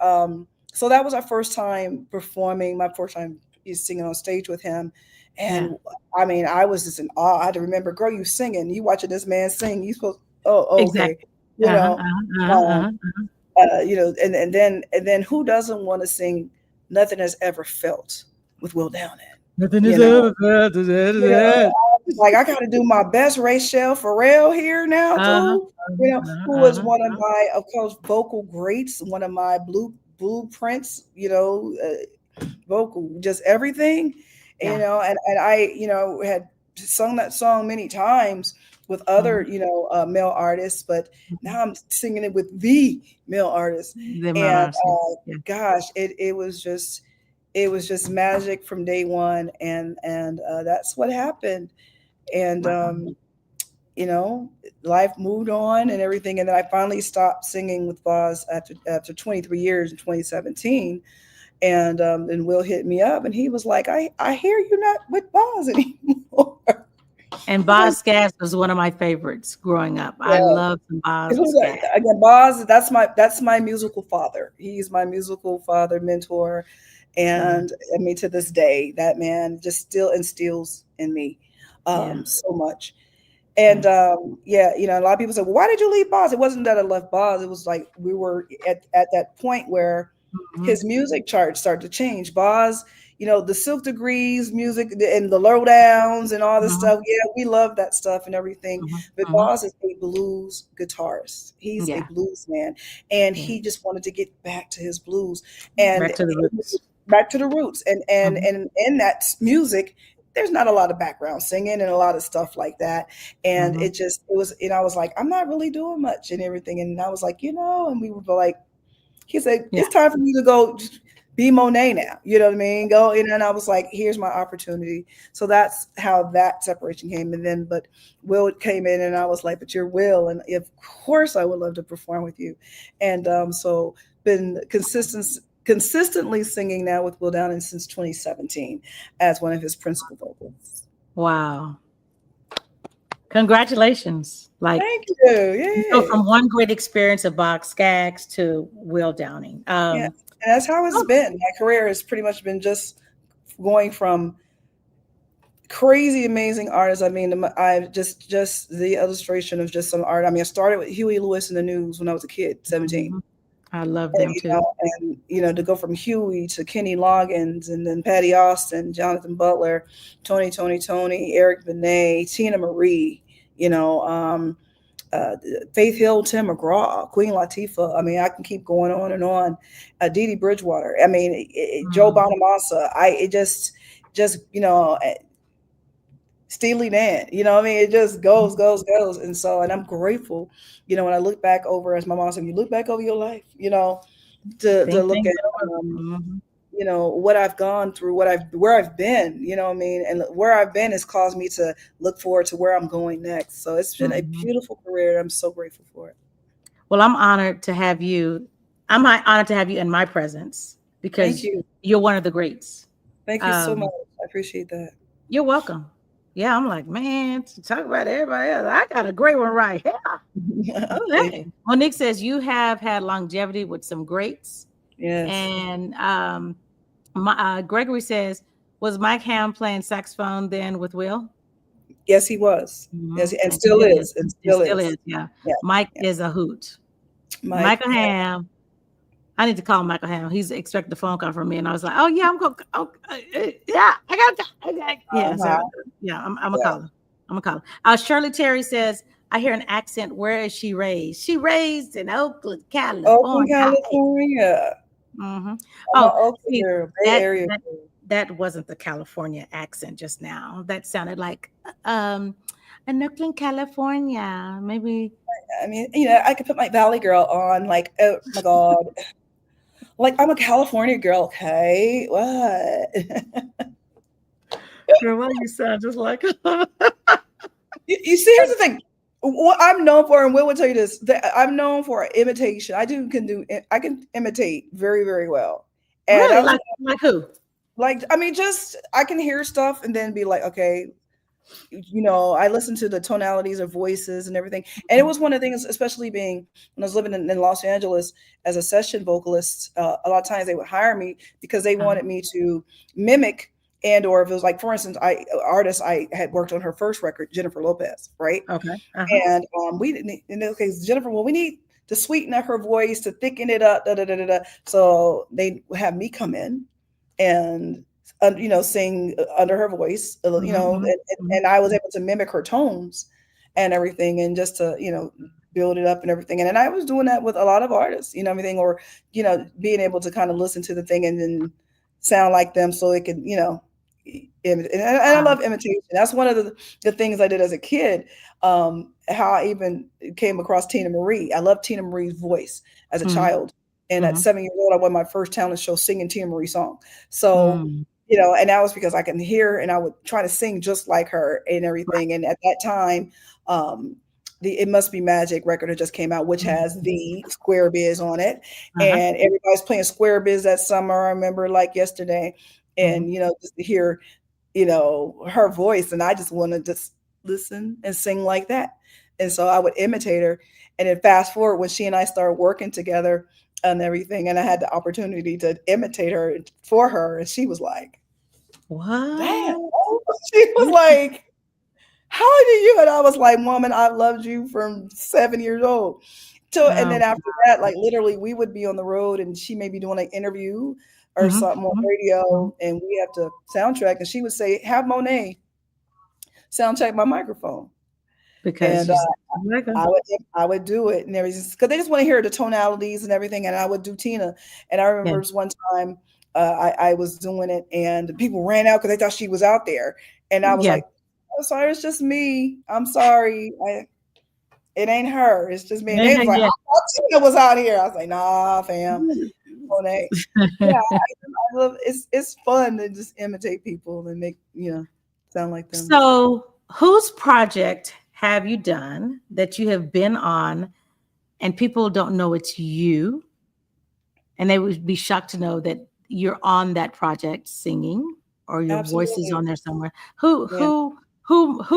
Speaker 6: so that was our first time performing. My first time singing on stage with him. And I mean, I was just in awe. I had to remember, girl, you singing. You watching this man sing. You supposed, okay.
Speaker 3: Exactly.
Speaker 6: You know, you know, and then who doesn't want to sing Nothing Has Ever Felt with Will Downing?
Speaker 3: Nothing is ever felt.
Speaker 6: Like I got to do my best Rachel Farrell here now too. You know, who was one of my, of course, vocal greats, one of my blueprints. You know, vocal, just everything. You know, and I, you know, had sung that song many times with other, you know, male artists, but now I'm singing it with the male artist. Gosh, it was just magic from day one, and that's what happened. And you know, life moved on and everything, and then I finally stopped singing with Boz after 23 years in 2017. And Will hit me up, and he was like, I hear you're not with Boz anymore.
Speaker 3: And Boz Scaggs was one of my favorites growing up. I loved Boz Scaggs.
Speaker 6: Again, Boz, that's my musical father. He's my musical father, mentor. And I mean, to this day, that man just still instills in me so much. And you know, a lot of people say, well, why did you leave Boz? It wasn't that I left Boz. It was like we were at that point where his music charts started to change. Boz, you know, the Silk Degrees music and the lowdowns and all this stuff. Yeah, we love that stuff and everything. But Boz is a blues guitarist. He's a blues man. And he just wanted to get back to his blues and back to the roots. And in that music, there's not a lot of background singing and a lot of stuff like that. And it was, you know, I was like, I'm not really doing much and everything. And I was like, you know, and we were like, he said, it's time for you to go be Monet now. You know what I mean? Go in. And I was like, here's my opportunity. So that's how that separation came. And then, but Will came in and I was like, but you're Will. And of course I would love to perform with you. And so been consistently singing now with Will Downing since 2017 as one of his principal vocals.
Speaker 3: Wow. Congratulations. Like,
Speaker 6: thank you. Yeah.
Speaker 3: So from one great experience of Boz Scaggs to Will Downing.
Speaker 6: And that's how it's been. My career has pretty much been just going from crazy, amazing artists. I mean, I've just the illustration of just some art. I mean, I started with Huey Lewis in the News when I was a kid, 17.
Speaker 3: I love them too.
Speaker 6: And you know, to go from Huey to Kenny Loggins, and then Patty Austin, Jonathan Butler, Tony, Eric Benet, Tina Marie, you know, Faith Hill, Tim McGraw, Queen Latifah. I mean, I can keep going on and on. Dee Dee Bridgewater. I mean, Joe Bonamassa. It just you know, Steely Dan. You know what I mean? It just goes. And so, and I'm grateful, you know, when I look back over, as my mom said, you look back over your life, you know, to look at, you know, what I've gone through, where I've been, you know what I mean? And where I've been has caused me to look forward to where I'm going next. So it's been a beautiful career. I'm so grateful for it.
Speaker 3: Well, I'm honored to have you. I'm honored to have you in my presence because you're one of the greats.
Speaker 6: Thank you so much. I appreciate that.
Speaker 3: You're welcome. Yeah, I'm like, man, to talk about everybody else, I got a great one right here. Okay. Monique says you have had longevity with some greats.
Speaker 6: Yes.
Speaker 3: And Gregory says, was Mike Ham playing saxophone then with Will?
Speaker 6: Yes, he was. Yes, and still is. And still is.
Speaker 3: Yeah. Mike is a hoot. Michael Ham. I need to call Michael Ham. He's expecting a phone call from me, and I was like, "Oh yeah, I'm going. Yeah, I got to. Yeah, I'm gonna call him. I'm gonna call him." Shirley Terry says, "I hear an accent. Where is she raised? She raised in Oakland, California."
Speaker 6: Oakland, California.
Speaker 3: That wasn't the California accent just now. That sounded like in Oakland, California. Maybe.
Speaker 6: I mean, you know, I could put my Valley Girl on, like, oh my God. Like, I'm a California girl, okay? What?
Speaker 3: Girl, why you sound just like
Speaker 6: You see, here's the thing. What I'm known for, and Will will tell you this, that I'm known for imitation. I can imitate very, very well. And
Speaker 3: Really?
Speaker 6: I was
Speaker 3: Like who?
Speaker 6: like, I mean, just I can hear stuff and then be like, okay, I listened to the tonalities of voices and everything. And it was one of the things, especially being when I was living in Los Angeles as a session vocalist, a lot of times they would hire me because they wanted me to mimic, and or if it was like, for instance, I had worked on her first record, Jennifer Lopez, right?
Speaker 3: Okay.
Speaker 6: And we didn't, okay, Jennifer, well, we need to sweeten up her voice, to thicken it up, so they would have me come in and sing under her voice, and I was able to mimic her tones and everything, and just to build it up and everything. And I was doing that with a lot of artists, everything, or being able to kind of listen to the thing and then sound like them, so it could and I love imitation. That's one of the things I did as a kid. How I even came across Tina Marie. I loved Tina Marie's voice as a child. And at 7 years old, I won my first talent show singing Tina Marie song. So, and that was because I can hear, and I would try to sing just like her and everything. And at that time, the It Must Be Magic record had just came out, which has the Square Biz on it. And everybody's playing Square Biz that summer. I remember like yesterday. And, just to hear, her voice. And I just want to just listen and sing like that. And so I would imitate her. And then fast forward when she and I started working together and everything, and I had the opportunity to imitate her for her, and she was like,
Speaker 3: "What?"
Speaker 6: Damn. She was like, "How did you?" And I was like, "Woman, I've loved you from 7 years old." So, and then after that, like literally, we would be on the road, and she may be doing an interview or something on radio, and we have to soundtrack, and she would say, "Have Monet soundtrack my microphone." Because I would do it and everything, because they just want to hear the tonalities and everything. And I would do Tina. And I remember there was one time I was doing it, and people ran out because they thought she was out there. And I was like, "Oh, sorry, it's just me. I'm sorry. It ain't her. It's just me." And they was like, "I thought Tina was out here." I was like, "Nah, fam." Monet. Yeah, I love it's fun to just imitate people and make sound like them.
Speaker 3: So, whose project have you done that you have been on and people don't know it's you, and they would be shocked to know that you're on that project singing, or your voice is on there somewhere? Who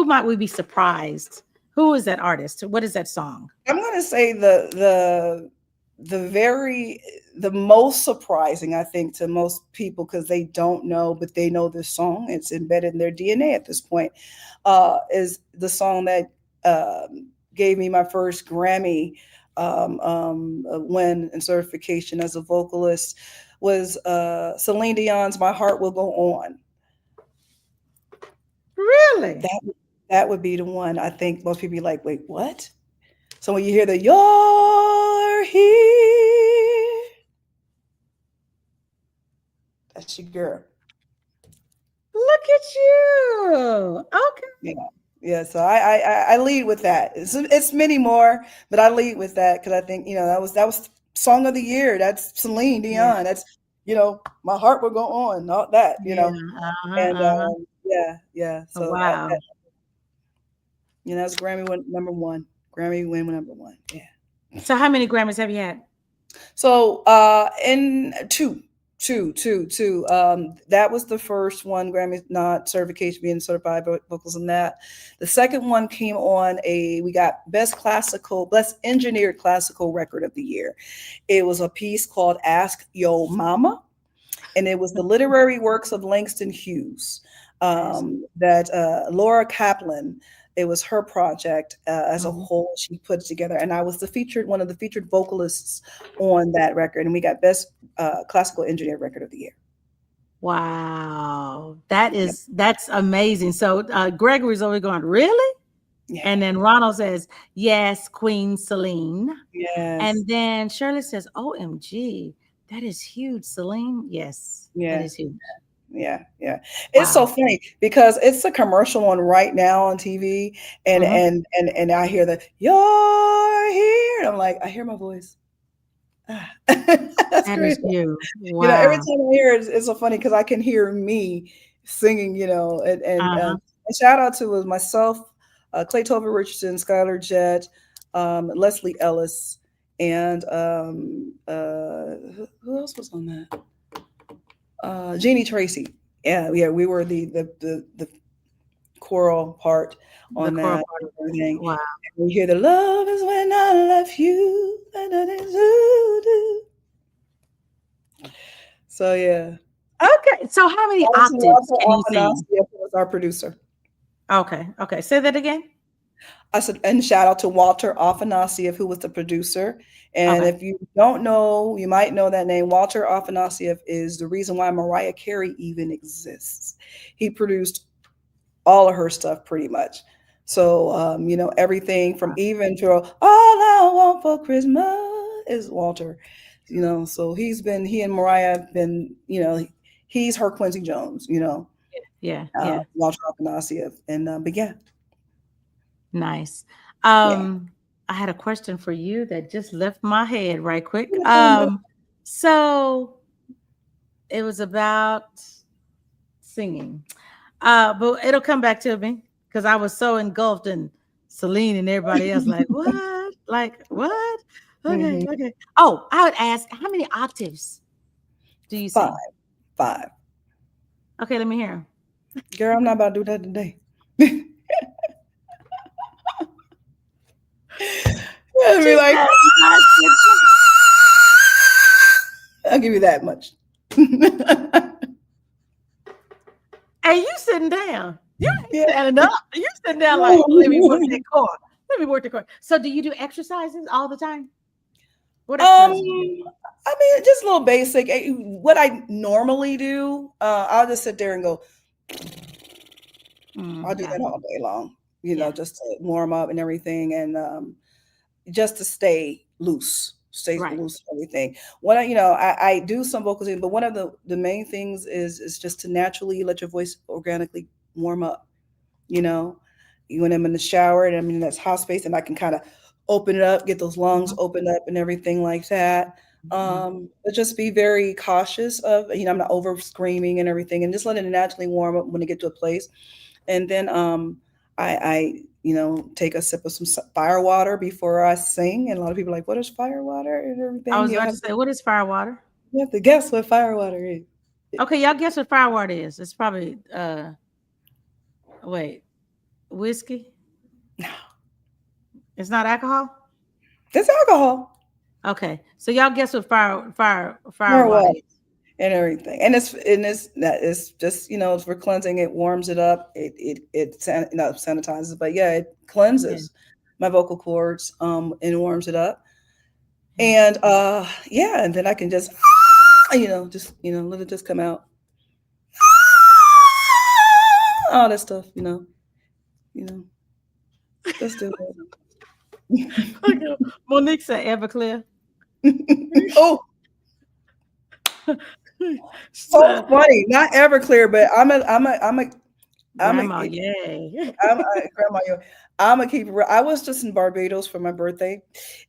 Speaker 3: might we be surprised? Who is that artist? What is that song?
Speaker 6: I'm going to say the most surprising, I think, to most people, because they don't know, but they know this song. It's embedded in their DNA at this point, is the song that gave me my first Grammy win and certification as a vocalist, was Celine Dion's "My Heart Will Go On."
Speaker 3: Really?
Speaker 6: That would be the one. I think most people be like, "Wait, what?" So when you hear the "You're Here," that's your girl.
Speaker 3: Look at you. Okay.
Speaker 6: Yeah. So I lead with that. It's many more, but I lead with that because I think that was song of the year. That's Celine Dion. That's "My Heart Will Go On." Not that and yeah. So
Speaker 3: wow.
Speaker 6: That's Grammy win number one. Grammy win number one. Yeah.
Speaker 3: So how many Grammys have you had?
Speaker 6: So in two. That was the first one, Grammy not certification, being certified vocals in that. The second one came on we got best engineered classical record of the year. It was a piece called "Ask Yo Mama," and it was the literary works of Langston Hughes that Laura Kaplan. It was her project as a whole. She put it together, and I was one of the featured vocalists on that record. And we got best classical engineered record of the year.
Speaker 3: Wow, that's amazing. So Gregory's always going, "Really?" Yeah. And then Ronald says, "Yes, Queen Celine."
Speaker 6: Yes.
Speaker 3: And then Shirley says, "OMG, that is huge, Celine." Yes, that is huge.
Speaker 6: Yeah. It's so funny because it's a commercial on right now on TV, and I hear the "You're Here," and I'm like, I hear my voice. That's crazy. Wow. Every time I hear it, it's so funny because I can hear me singing, and shout out to myself, Claytova Richardson, Skylar Jett, Leslie Ellis, and who else was on that? Jeannie Tracy. Yeah, we were the choral part on that. Part of everything.
Speaker 3: Wow.
Speaker 6: And we hear the love is when I love you. So yeah.
Speaker 3: Okay. So how many octaves can you sing?
Speaker 6: Was our producer.
Speaker 3: Okay. Say that again.
Speaker 6: I said, and shout out to Walter Afanasieff, who was the producer. And if you don't know, you might know that name. Walter Afanasieff is the reason why Mariah Carey even exists. He produced all of her stuff pretty much. So, everything from even to all I want for Christmas is Walter, so he and Mariah have been, he's her Quincy Jones,
Speaker 3: Yeah.
Speaker 6: Walter Afanasieff. And, but yeah.
Speaker 3: Nice. I had a question for you that just left my head right quick. So it was about singing, but it'll come back to me because I was so engulfed in Celine and everybody else. Like what? Like what? Okay. Oh, I would ask, how many octaves do you sing?
Speaker 6: 5.
Speaker 3: Okay, let me hear.
Speaker 6: Girl, I'm not about to do that today. I'll be like, I'll give you that much.
Speaker 3: Hey, you sitting down. You ain't standing up. You sitting down like, let me work that chord. Let me work the chord. So do you do exercises all the time? What
Speaker 6: I mean, just a little basic. What I normally do, I'll just sit there and go. I'll do that all day long, just to warm up and everything, and just to stay loose, loose, everything. When I do some vocals, but one of the main things is just to naturally let your voice organically warm up. When I'm in the shower and I'm in that hot space, and I can kind of open it up, get those lungs opened up and everything like that. But just be very cautious of, I'm not over screaming and everything, and just letting it naturally warm up when I get to a place. And then I take a sip of some fire water before I sing. And a lot of people are like, what is fire water and everything?
Speaker 3: I was about to say, what is fire water?
Speaker 6: You have to guess what fire water is.
Speaker 3: Okay, y'all guess what fire water is. It's probably, whiskey?
Speaker 6: No. It's
Speaker 3: not alcohol?
Speaker 6: It's alcohol.
Speaker 3: Okay, so y'all guess what fire water is.
Speaker 6: And everything, and it's just it's for cleansing. It warms it up. It sanitizes, but it cleanses my vocal cords. And warms it up, and and then I can just let it just come out. All that stuff, Let's do it.
Speaker 3: Monique said Everclear.
Speaker 6: Oh. So funny, not Everclear, but I'm a grandma, yay. I'm a keeper. I was just in Barbados for my birthday,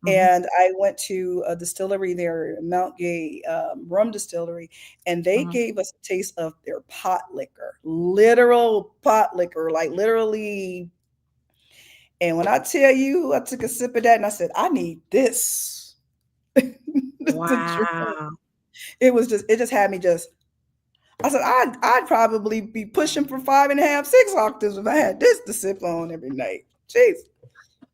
Speaker 6: and I went to a distillery there, Mount Gay rum distillery, and they gave us a taste of their pot liquor, literal pot liquor, like literally. And when I tell you, I took a sip of that and I said, I need this.
Speaker 3: Wow.
Speaker 6: It just had me I said, I'd probably be pushing for 5.5, 6 octaves if I had this to sip on every night. Jeez.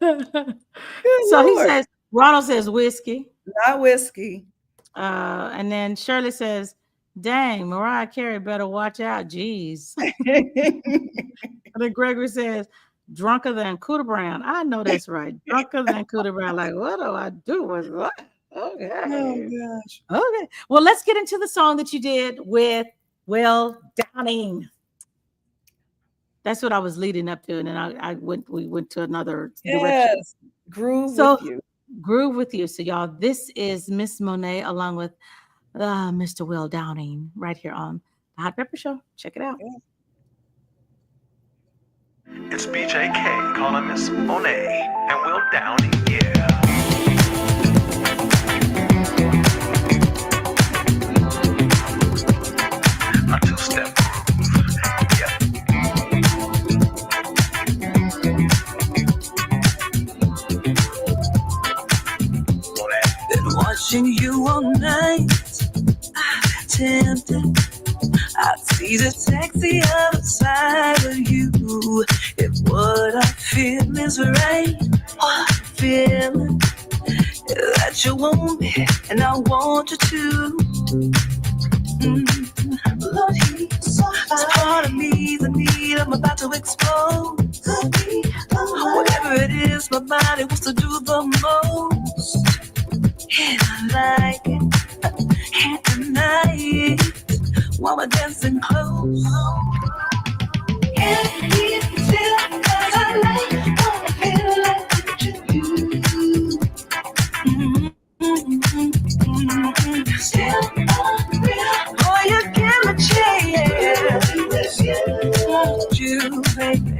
Speaker 3: So he says, Ronald says whiskey.
Speaker 6: Not whiskey.
Speaker 3: And then Shirley says, dang, Mariah Carey better watch out. Jeez. And then Gregory says, drunker than Cooter Brown. I know that's right. Drunker than Cooter Brown. Like, what do I do with what? Okay.
Speaker 6: Oh gosh.
Speaker 3: Okay. Well, let's get into the song that you did with Will Downing. That's what I was leading up to, and then we went to another direction.
Speaker 6: Groove with you.
Speaker 3: Groove with you. So y'all, this is Miss Monét along with Mr. Will Downing right here on the Hot Pepper Show. Check it out.
Speaker 6: Yeah.
Speaker 7: It's BJK calling Miss Monét and Will Downing, yeah. A two-step groove, yeah.
Speaker 5: watching you all night. Tempted, I see the sexy other side of you. If what I feel is right, what I'm feeling that you want me and I want you to. Lord, he's so fine. It's part of me, the need I'm about to expose. Whatever it is, my body wants to do the most. And I like it, can't deny it. While we're dancing close. Can't keep still, 'cause I like what I feel like you do. Still unreal. Boy, you give me chance. You, baby.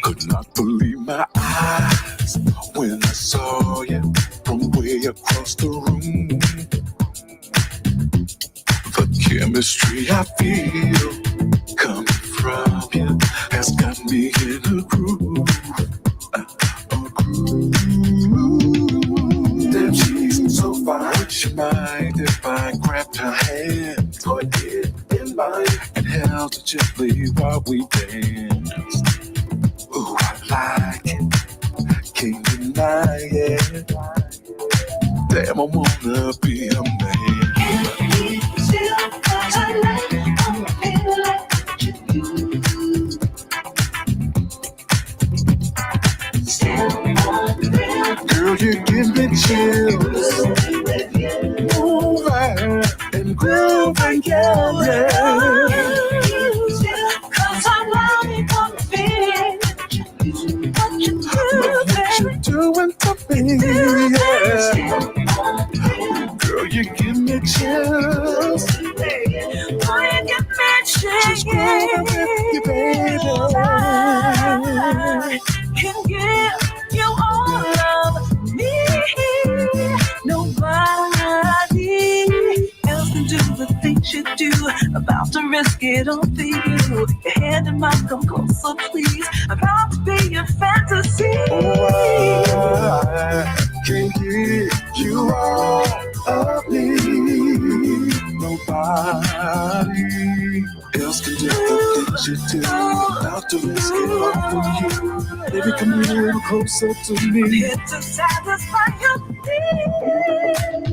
Speaker 2: Could not believe my eyes when I saw you from way across the room. The chemistry I feel coming from you has got me in a groove. A groove. Damn, she's so fine. Would you mind if I grabbed her hand, put it in mine, and held it gently while we danced? Ooh, I like it, can't deny it. Damn, I wanna be a man. Girl, you give me chills. Moving and grooving, yeah.
Speaker 5: 'Cause I love what I'm feeling. What you do,
Speaker 2: What you doing for me, yeah. Girl, you give me chills.
Speaker 5: boy, you get me
Speaker 2: Just wanna with you, baby.
Speaker 5: I can give you all of me. Nobody else can do the things you do. About to risk it all for you. Your hand in mine, come closer, please. About to be your fantasy.
Speaker 2: Oh, I can give you all of me. Nobody else can do the things you do. About to risk it all for you. Baby, come a little closer to
Speaker 5: I'm
Speaker 2: me.
Speaker 5: here to satisfy your needs.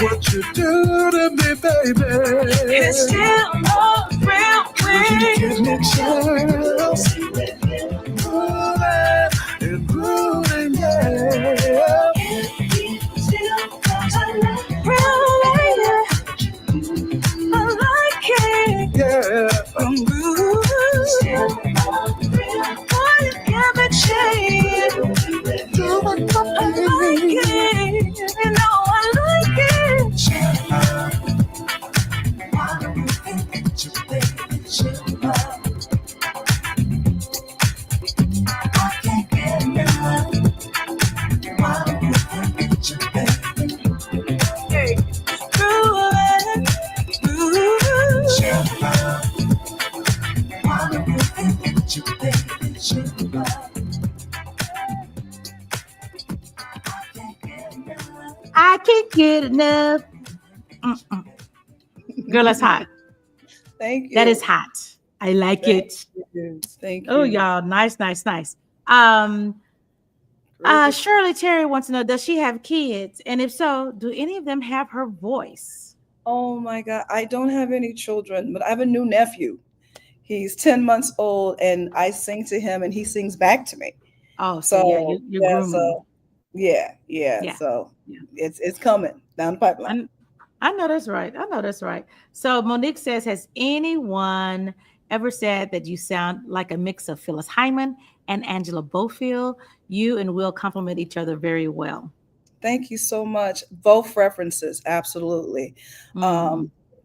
Speaker 2: What you do to me, baby?
Speaker 5: It's still a real
Speaker 2: You give
Speaker 5: thing.
Speaker 2: me chills. Moving and grooving, yeah.
Speaker 5: Real lady, I like it.
Speaker 2: Yeah.
Speaker 5: I'm grooving. Boy, you give me chills.
Speaker 2: Doing for
Speaker 5: I like
Speaker 2: me.
Speaker 5: it. You know I like it. Hey, grooving,
Speaker 3: I can't get enough. Mm-mm. Girl, that's hot.
Speaker 6: Thank you.
Speaker 3: That is hot. I like it.
Speaker 6: Thank you.
Speaker 3: Oh, y'all, nice. Shirley Terry wants to know, does she have kids? And if so, do any of them have her voice?
Speaker 6: Oh my God. I don't have any children, but I have a new nephew. He's 10 months old and I sing to him and he sings back to me.
Speaker 3: Oh, so yeah, you're grooming.
Speaker 6: So yeah.
Speaker 3: Yeah.
Speaker 6: So
Speaker 3: Yeah.
Speaker 6: it's coming down the pipeline.
Speaker 3: I know that's right. So Monique says, has anyone ever said that you sound like a mix of Phyllis Hyman and Angela Bofield? You and Will complement each other very well.
Speaker 6: Thank you so much. Both references, absolutely.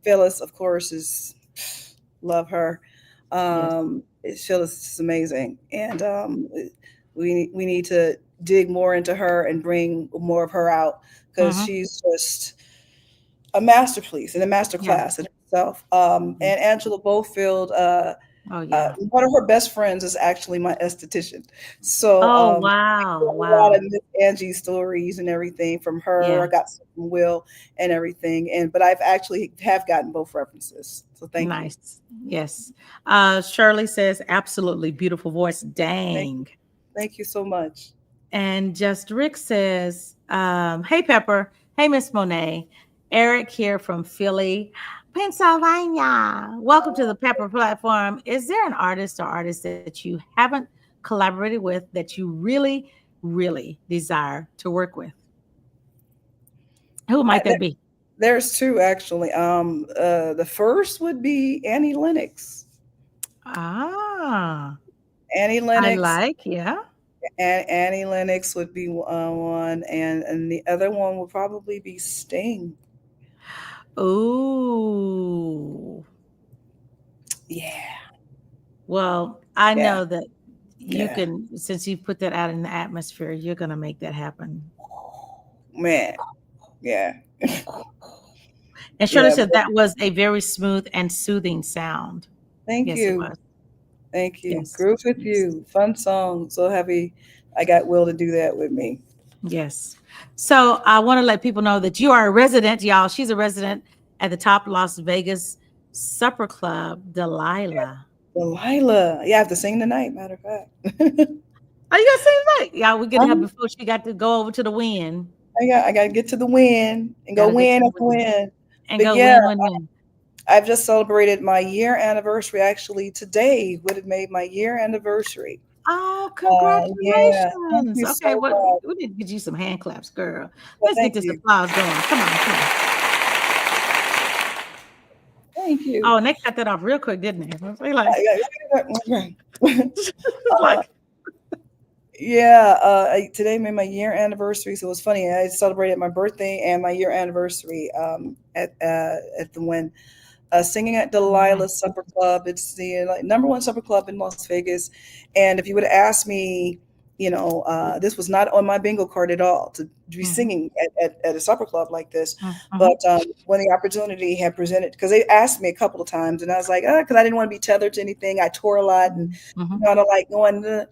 Speaker 6: Phyllis, of course, love her.
Speaker 3: Yes.
Speaker 6: Sheila's just amazing, and we need to dig more into her and bring more of her out because
Speaker 3: Mm-hmm.
Speaker 6: she's just a masterpiece and a master
Speaker 3: Yeah.
Speaker 6: class in herself.
Speaker 3: Yeah.
Speaker 6: And Angela Bofield,
Speaker 3: Oh yeah.
Speaker 6: one of her best friends is actually my esthetician. So
Speaker 3: Oh
Speaker 6: I
Speaker 3: wow.
Speaker 6: got a lot
Speaker 3: Wow.
Speaker 6: of Miss Angie stories and everything from her. I
Speaker 3: Yeah.
Speaker 6: got some from Will and everything. But I've actually have gotten both references. So thank you.
Speaker 3: Nice. Yes. Shirley says, absolutely beautiful voice.
Speaker 6: Thank,
Speaker 3: Dang.
Speaker 6: thank you so much.
Speaker 3: And Just Rick says, hey, Pepper. Hey, Miss Monet. Eric here from Philly, Pennsylvania. Welcome to the Pepper platform. Is there an artist or artist that you haven't collaborated with that you really, really desire to work with? Who might that be?
Speaker 6: There's two actually. The first would be Annie Lennox.
Speaker 3: Ah,
Speaker 6: Annie
Speaker 3: I
Speaker 6: Lennox.
Speaker 3: like, yeah.
Speaker 6: Annie Lennox would be one, and the other one would probably be Sting.
Speaker 3: Ooh.
Speaker 6: Yeah,
Speaker 3: Well, I
Speaker 6: yeah,
Speaker 3: know that you
Speaker 6: yeah.
Speaker 3: can, since you put that out in the atmosphere, you're going to make that happen.
Speaker 6: Man, yeah,
Speaker 3: And Shirley
Speaker 6: yeah.
Speaker 3: said that was a very smooth and soothing sound.
Speaker 6: Thank
Speaker 3: Yes, it
Speaker 6: you,
Speaker 3: was.
Speaker 6: thank you.
Speaker 3: Yes.
Speaker 6: Groove with
Speaker 3: Yes.
Speaker 6: you, fun song. So happy I got Will to do that with me.
Speaker 3: Yes. So I want to let people know that you are a resident, y'all. She's a resident at the top Las Vegas Supper Club, Delilah.
Speaker 6: Delilah, yeah, I have to sing tonight. Matter of fact,
Speaker 3: Oh, you got to say that. Yeah, we're getting her
Speaker 6: Um,
Speaker 3: before she got to go over to the win.
Speaker 6: I got to get to the win and go
Speaker 3: Got to get to
Speaker 6: win
Speaker 3: the
Speaker 6: after
Speaker 3: win.
Speaker 6: win.
Speaker 3: And
Speaker 6: But
Speaker 3: go
Speaker 6: yeah,
Speaker 3: win.
Speaker 6: I've just celebrated my year anniversary. Actually, today would have made my year anniversary.
Speaker 3: Oh,
Speaker 6: Yeah, thank
Speaker 3: congratulations.
Speaker 6: you
Speaker 3: Okay,
Speaker 6: so
Speaker 3: well,
Speaker 6: much.
Speaker 3: we need to get you some hand claps, girl.
Speaker 6: Well,
Speaker 3: Let's get
Speaker 6: thank
Speaker 3: this
Speaker 6: you.
Speaker 3: applause going. Come on, come on.
Speaker 6: Thank you.
Speaker 3: Oh, and they cut that off real quick, didn't they? They like,
Speaker 6: Uh,
Speaker 3: like,
Speaker 6: yeah, today made my year anniversary, so it was funny. I celebrated my birthday and my year anniversary at the Win. Singing at Delilah Supper Club. It's the number one supper club in Las Vegas. And if you would have asked me, this was not on my bingo card at all to be singing at a supper club like this. But when the opportunity had presented, because they asked me a couple of times, and I was like, because I didn't want to be tethered to anything. I tore a lot, and I don't like going. And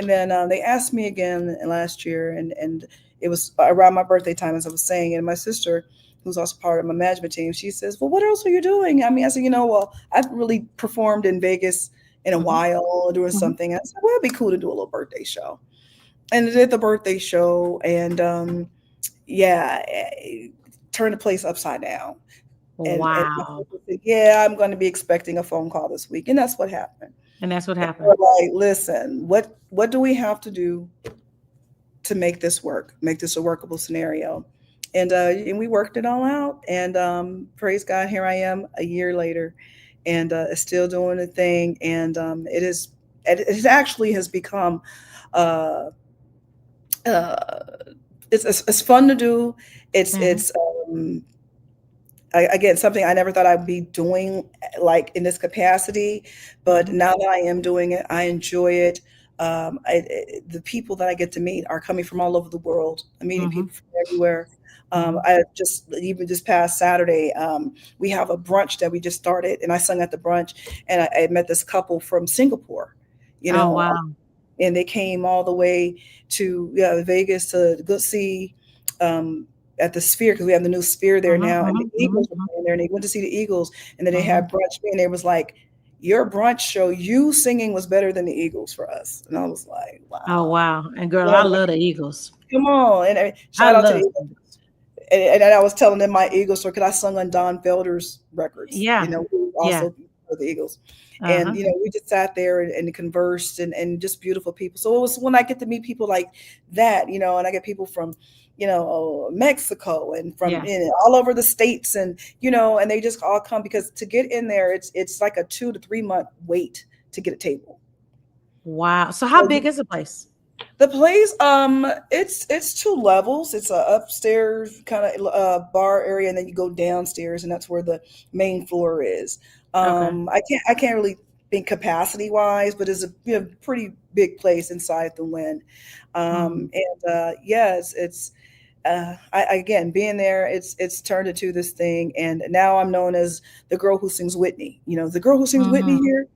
Speaker 6: then they asked me again last year, and it was around my birthday time, as I was saying, and my sister, who's also part of my management team, she says, well, what else are you doing? I mean, I said, well, I've really performed in Vegas in a while doing something. I said, well, it'd be cool to do a little birthday show. And I did the birthday show, and turned the place upside down. And
Speaker 3: wow.
Speaker 6: said, yeah, I'm going to be expecting a phone call this week. And that's what happened.
Speaker 3: And that's what happened.
Speaker 6: We're like, listen, what do we have to do to make this work, make this a workable scenario? And we worked it all out, and praise God, here I am a year later, and still doing the thing. And it actually has become it's fun to do. It's again, something I never thought I'd be doing like in this capacity, but now that I am doing it, I enjoy it. The people that I get to meet are coming from all over the world. I'm meeting people from everywhere. I even this past Saturday, we have a brunch that we just started, and I sung at the brunch, and I met this couple from Singapore,
Speaker 3: Oh, wow.
Speaker 6: and they came all the way to Vegas to go see at the Sphere, because we have the new Sphere there now, and the Eagles were playing there, and they went to see the Eagles, and then they had brunch, and it was like, your brunch show, you singing was better than the Eagles for us. And I was like, wow.
Speaker 3: Oh, wow. And girl, I love the Eagles.
Speaker 6: Come on. And shout out to the Eagles. And I was telling them my Eagles story, because I sung on Don Felder's records.
Speaker 3: Yeah.
Speaker 6: Also for the Eagles. And, we just sat there and conversed and just beautiful people. So it was when I get to meet people like that, and I get people from, Mexico and from all over the States, and, and they just all come, because to get in there, it's like a 2 to 3 month wait to get a table.
Speaker 3: Wow. So how big is the place?
Speaker 6: The place, it's 2 levels. It's a upstairs kind of bar area, and then you go downstairs, and that's where the main floor is. I can't really think capacity wise, but it's a pretty big place inside the Wynn. Yes, it's again, being there, it's turned into this thing, and now I'm known as the girl who sings Whitney. The girl who sings Whitney here.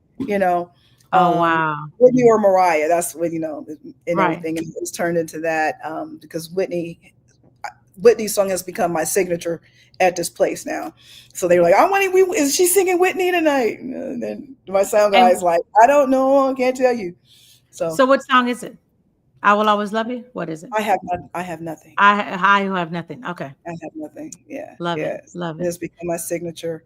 Speaker 3: Oh wow,
Speaker 6: Whitney or Mariah. That's what and
Speaker 3: Right.
Speaker 6: everything. And it's turned into that because Whitney's song has become my signature at this place now. So they were like, is she singing Whitney tonight? And then my sound guy is like, I don't know, I can't tell you. So
Speaker 3: what song is it? I Will Always Love You? What is it?
Speaker 6: I have nothing.
Speaker 3: I Who Have Nothing. Okay.
Speaker 6: I have nothing. Yeah.
Speaker 3: Love it.
Speaker 6: Yes.
Speaker 3: Love it.
Speaker 6: It's become my signature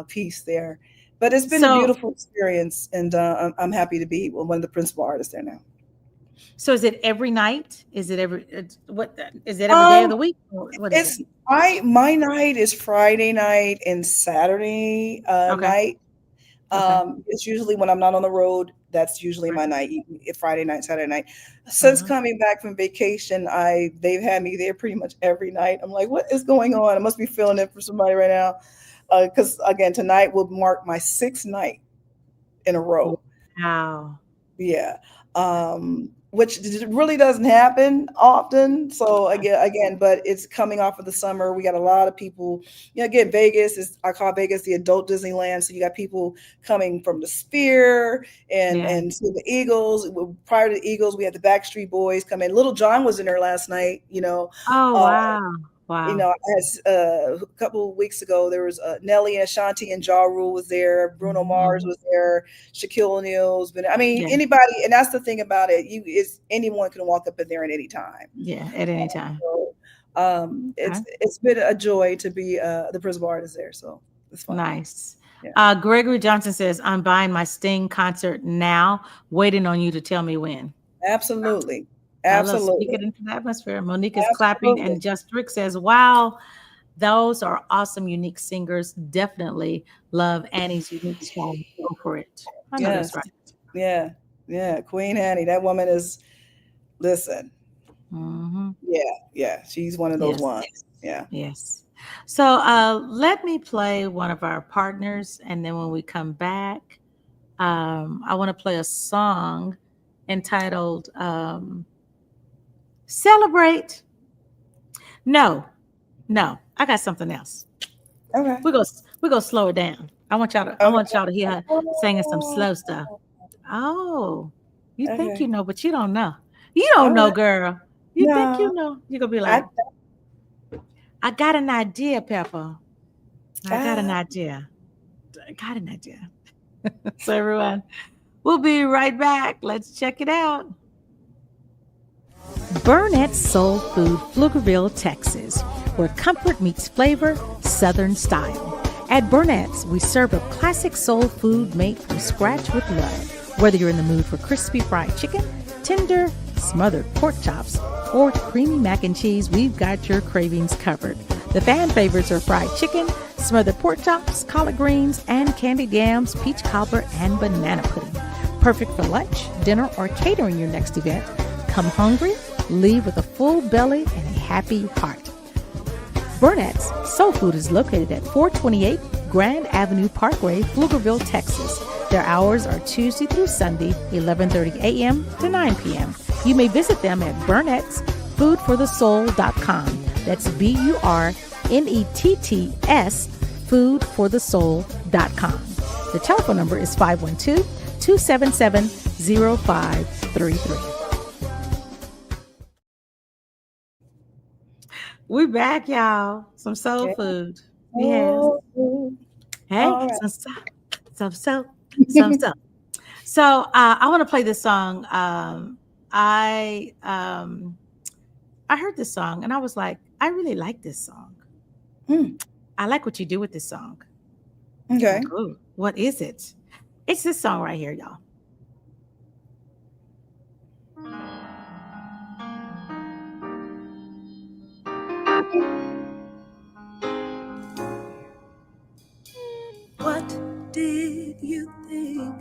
Speaker 6: piece there. But it's been a beautiful experience, and I'm happy to be one of the principal artists there now.
Speaker 3: So is it every night? Is it every day of the week? What is it?
Speaker 6: My night is Friday night and Saturday night. It's usually when I'm not on the road. That's usually my night, Friday night, Saturday night. Since coming back from vacation, they've had me there pretty much every night. I'm like, what is going on? I must be filling in for somebody right now. Because again, tonight will mark my 6th night in a row.
Speaker 3: Wow.
Speaker 6: Yeah. Which really doesn't happen often. So again, but it's coming off of the summer. We got a lot of people. Again, I call Vegas the adult Disneyland. So you got people coming from the Sphere and to the Eagles. Prior to the Eagles, we had the Backstreet Boys come in. Little John was in there last night.
Speaker 3: Oh wow. Wow.
Speaker 6: As a couple of weeks ago, there was Nelly and Ashanti and Ja Rule was there. Bruno Mars was there. Shaquille O'Neal's been. Anybody, and that's the thing about it. Anyone can walk up in there at any time.
Speaker 3: Yeah, at any time.
Speaker 6: So, it's been a joy to be the principal artist there. So it's fun.
Speaker 3: Nice.
Speaker 6: Yeah.
Speaker 3: Gregory Johnson says, "I'm buying my Sting concert now. Waiting on you to tell me when."
Speaker 6: Absolutely.
Speaker 3: Speak it into the atmosphere. Monique is clapping, and Just Rick says, "Wow, those are awesome, unique singers. Definitely love Annie's unique song. Go for it." I know that's right.
Speaker 6: Yeah. Queen Annie. That woman is. Listen.
Speaker 3: Mm-hmm.
Speaker 6: Yeah. She's one of those ones. Yeah.
Speaker 3: Yes. So let me play one of our partners, and then when we come back, I want to play a song entitled Celebrate. No, I got something else.
Speaker 6: Okay.
Speaker 3: We're gonna slow it down. I want y'all to hear her singing some slow stuff. Oh, you think you know, but you don't know. You don't know, girl. You think you know. You're gonna be like, I got an idea, Pepper. I got an idea. So everyone, we'll be right back. Let's check it out. Burnett's Soul Food, Pflugerville, Texas, where comfort meets flavor, Southern style. At Burnett's, we serve a classic soul food made from scratch with love. Whether you're in the mood for crispy fried chicken, tender, smothered pork chops, or creamy mac and cheese, we've got your cravings covered. The fan favorites are fried chicken, smothered pork chops, collard greens, and candied yams, peach cobbler, and banana pudding. Perfect for lunch, dinner, or catering your next event. Come hungry, leave with a full belly and a happy heart. Burnett's Soul Food is located at 428 Grand Avenue Parkway, Pflugerville, Texas. Their hours are Tuesday through Sunday, 11:30 a.m. to 9 p.m. You may visit them at burnett'sfoodforthesoul.com. That's BURNETTS foodforthesoul.com. The telephone number is 512-277-0533. We're back, y'all. Some soul food. Yes. Hey, right. some soul. So I want to play this song. I heard this song and I was like, I really like this song. I like what you do with this song.
Speaker 6: Okay.
Speaker 3: Like, ooh, what is it? It's this song right here, y'all.
Speaker 5: What did you think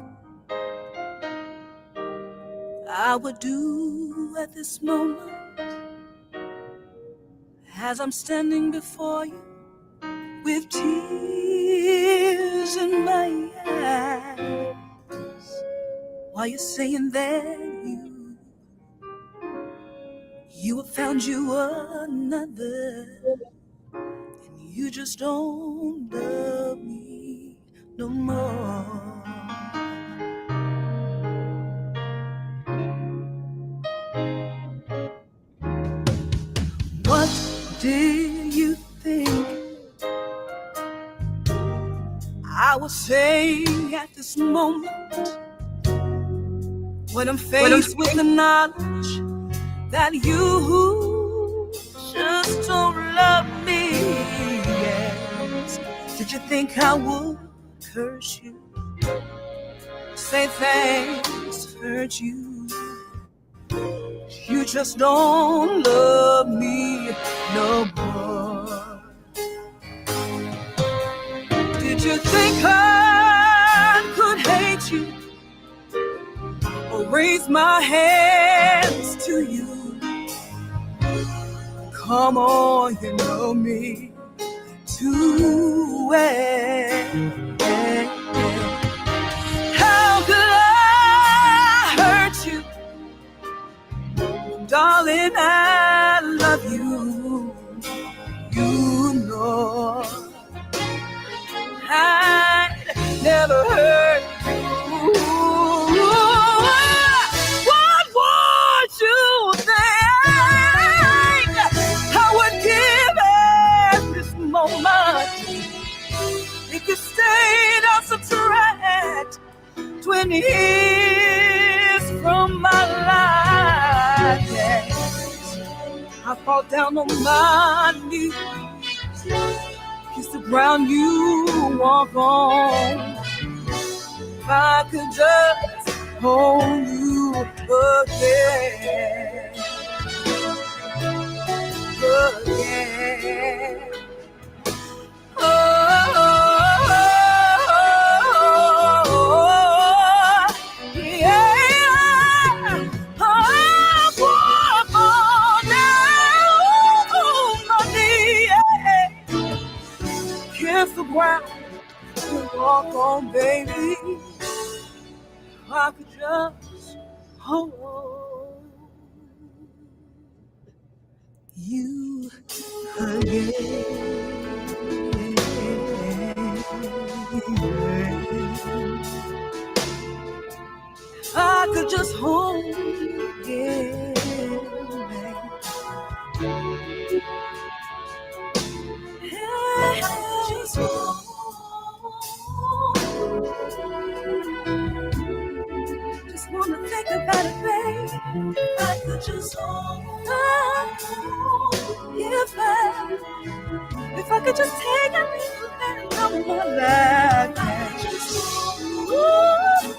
Speaker 5: I would do at this moment as I'm standing before you with tears in my eyes? while you're saying that you have found you another, and you just don't love me no more. What did you think I was saying at this moment when I'm faced with the knowledge that you just don't love me? Yes. Did you think I would curse you, say things to hurt you? You just don't love me no more. Did you think I could hate you or raise my hands to you? Come on, you know me too well. How could I hurt you? Darling, I love you. You know I never hurt you. What would you think I would give at this moment if you stayed on subtract 20 years from my life? Yes. I fall down on my knees, kiss the ground you walk on. If I could just hold you again, again. The ground to walk on, baby. If I could just hold you again. If I could just hold you again, just wanna think about it, babe. If I could just hold if I could just take everything out of my life, I could just hold you.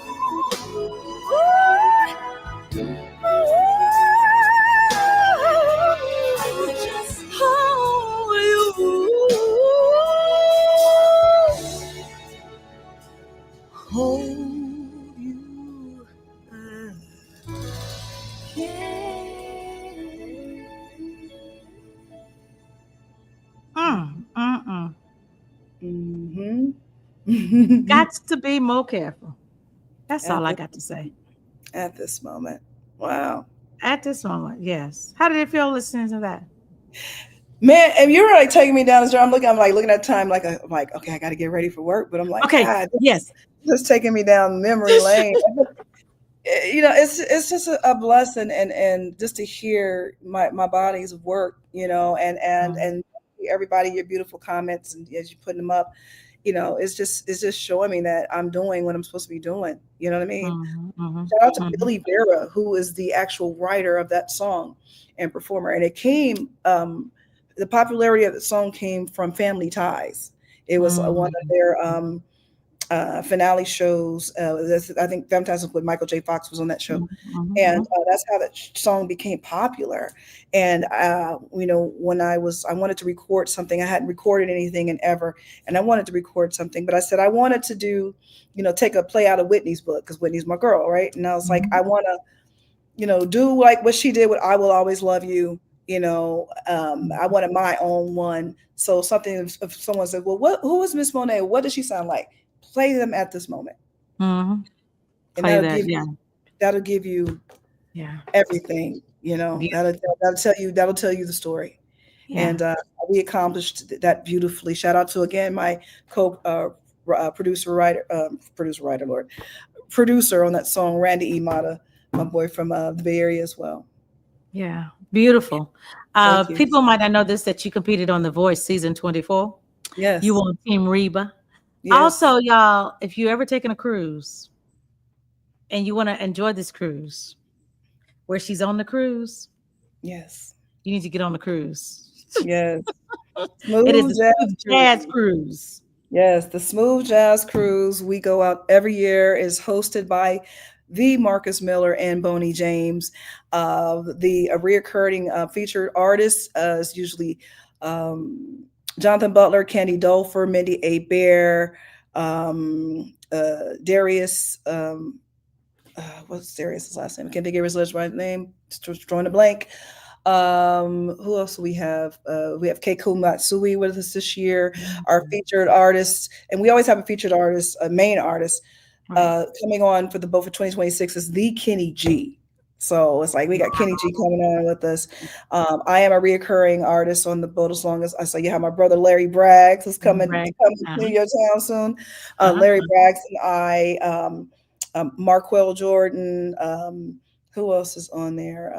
Speaker 5: Hold you
Speaker 3: Got to be more careful. That's all I got to say.
Speaker 6: At this moment. Wow.
Speaker 3: At this moment, yes. How did it feel listening to that?
Speaker 6: Man, and you're like taking me down this road. I'm looking at time like I'm like, okay, I got to get ready for work. But I'm like,
Speaker 3: okay,
Speaker 6: God,
Speaker 3: yes,
Speaker 6: just taking me down memory lane. You know, it's just a blessing, and just to hear my body's work, you know, and everybody, your beautiful comments, and as you putting them up, you know, it's just showing me that I'm doing what I'm supposed to be doing. You know what I mean? Shout out to Billy Vera, who is the actual writer of that song and performer, and it came. The popularity of the song came from Family Ties. It was one of their finale shows. I think sometimes with Michael J. Fox was on that show, and that's how that song became popular. And you know, when I wanted to record something. I hadn't recorded anything in ever, and I wanted to record something. But I said I wanted to do, you know, take a play out of Whitney's book, because Whitney's my girl, right? And I was like, I want to, you know, do like what she did with "I Will Always Love You." You know, I wanted my own one. So something, if someone said, well, who is Miss Monét? What does she sound like? Play them at this moment.
Speaker 3: Play
Speaker 6: And that'll
Speaker 3: that,
Speaker 6: give
Speaker 3: yeah.
Speaker 6: that'll give you
Speaker 3: Yeah.
Speaker 6: everything. That'll tell you the story.
Speaker 3: Yeah.
Speaker 6: And we accomplished that beautifully. Shout out to again my producer on that song, Randy Imata, my boy from the Bay Area as well.
Speaker 3: Yeah, beautiful.
Speaker 6: Thank you.
Speaker 3: People might not know this, that you competed on The Voice season 24.
Speaker 6: Yes.
Speaker 3: You were on Team Reba.
Speaker 6: Yes.
Speaker 3: Also, y'all, if you ever taken a cruise and you want to enjoy this cruise, where she's on the cruise,
Speaker 6: yes,
Speaker 3: you need to get on the cruise.
Speaker 6: Yes.
Speaker 3: It is the Smooth Jazz Cruise. Yes,
Speaker 6: the Smooth Jazz Cruise. We go out every year. Is hosted by the Marcus Miller and Boney James. The reoccurring featured artists is usually Jonathan Butler, Candy Dolfer, Mindy A. Bear, Darius. What's Darius' last name? I can't think of his last name. Just drawing a blank. Who else do we have? We have Keiko Matsui with us this year. Mm-hmm. Our featured artists, and we always have a featured artist, a main artist, coming on for 2026 is the Kenny G. So it's like we got Kenny G coming on with us. I am a reoccurring artist on the boat as long as I say you have my brother Larry Braggs who's coming to your town soon. Larry Braggs and I, Marquel Jordan. Who else is on there?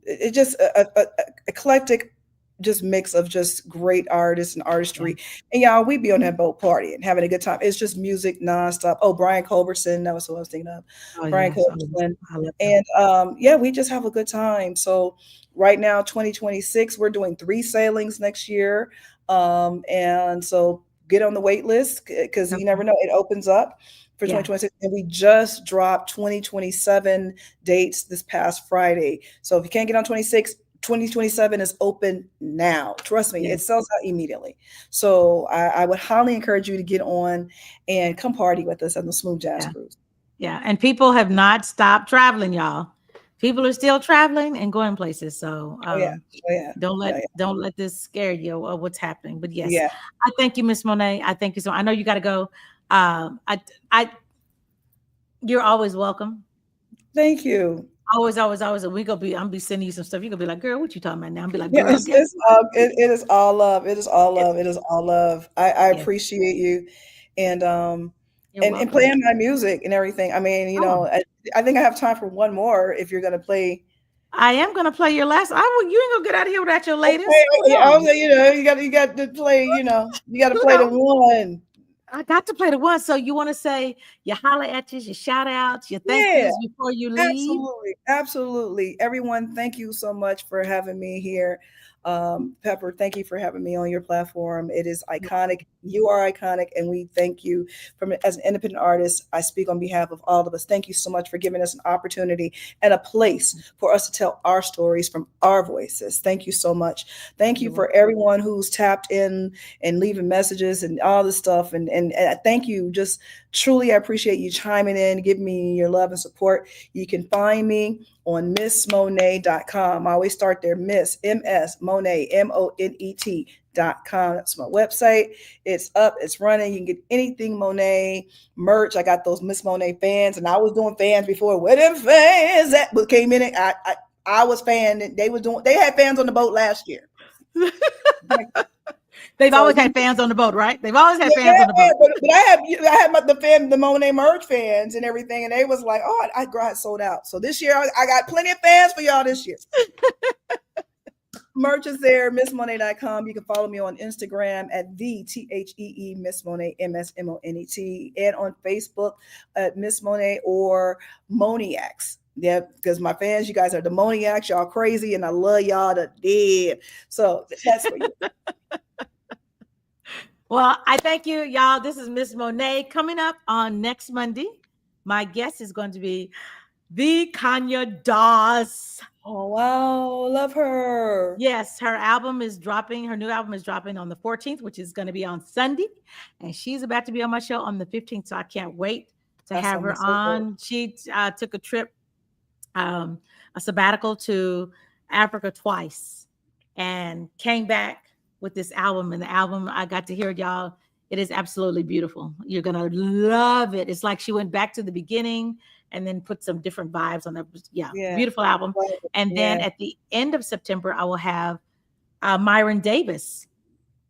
Speaker 6: It just a eclectic, just mix of just great artists and artistry. And y'all, we be on that boat partying, having a good time. It's just music nonstop. Oh, Brian Culbertson, that was who I was thinking of. Brian Culbertson. And we just have a good time. So right now, 2026, we're doing 3 sailings next year. And so get on the wait list because you never know, it opens up for 2026, and we just dropped 2027 dates this past Friday. So if you can't get on 2027 is open now. Trust me, it sells out immediately. So I would highly encourage you to get on and come party with us on the Smooth Jazz Cruise.
Speaker 3: Yeah, and people have not stopped traveling, y'all. People are still traveling and going places. So don't let this scare you of what's happening. But yes, I thank you, Miss Monét. I thank you so much. I know you got to go. You're always welcome.
Speaker 6: Thank you.
Speaker 3: Always. And I'm be sending you some stuff. You're gonna be like, girl, what you talking about now? I'm be like,
Speaker 6: girl,
Speaker 3: it
Speaker 6: is all love. It is all love. It is all love. I appreciate you and playing my music and everything. I mean, I think I have time for one more if you're gonna play.
Speaker 3: I am gonna play your last. You ain't gonna get out of here without your latest.
Speaker 6: Okay, you got to play. You got to play the one.
Speaker 3: I got to play the one. So you want to say your holler at your shout outs, your thank yous before you leave?
Speaker 6: Absolutely. Everyone, thank you so much for having me here. Pepper, thank you for having me on your platform. It is iconic. You are iconic, and we thank you. As an independent artist, I speak on behalf of all of us. Thank you so much for giving us an opportunity and a place for us to tell our stories from our voices. Thank you so much. Thank you for everyone who's tapped in and leaving messages and all this stuff. And thank you. Just truly, I appreciate you chiming in, giving me your love and support. You can find me on MissMonét.com. I always start there, Miss MS Monét, MONET.com. That's my website. It's up, it's running. You can get anything Monét merch. I got those Miss Monét fans, and I was doing fans before. Where them fans that came in? I was fan. They had fans on the boat last year.
Speaker 3: They've always had fans on the boat, right? They've always had fans on the boat.
Speaker 6: But I had the Monét merch fans and everything, and they was like, "Oh, I got sold out." So this year, I got plenty of fans for y'all this year. Merch is there, MissMonét.com. You can follow me on Instagram at THEE Miss Monét, MSMONET, and on Facebook at Miss Monét or Moniacs. Yeah, because my fans, you guys are the Moniacs. Y'all crazy, and I love y'all to death. So that's for you.
Speaker 3: Well, I thank you, y'all. This is Miss Monét. Coming up on next Monday, my guest is going to be the Kanya Dawes.
Speaker 6: Oh, wow. Love her.
Speaker 3: Yes, her album is dropping. Her new album is dropping on the 14th, which is going to be on Sunday. And she's about to be on my show on the 15th. So I can't wait to have her on. She took a trip, a sabbatical to Africa twice and came back with this album. And the album, I got to hear it, y'all. It is absolutely beautiful. You're going to love it. It's like she went back to the beginning and then put some different vibes on that. Yeah. Beautiful album. And then at the end of September, I will have Myron Davis.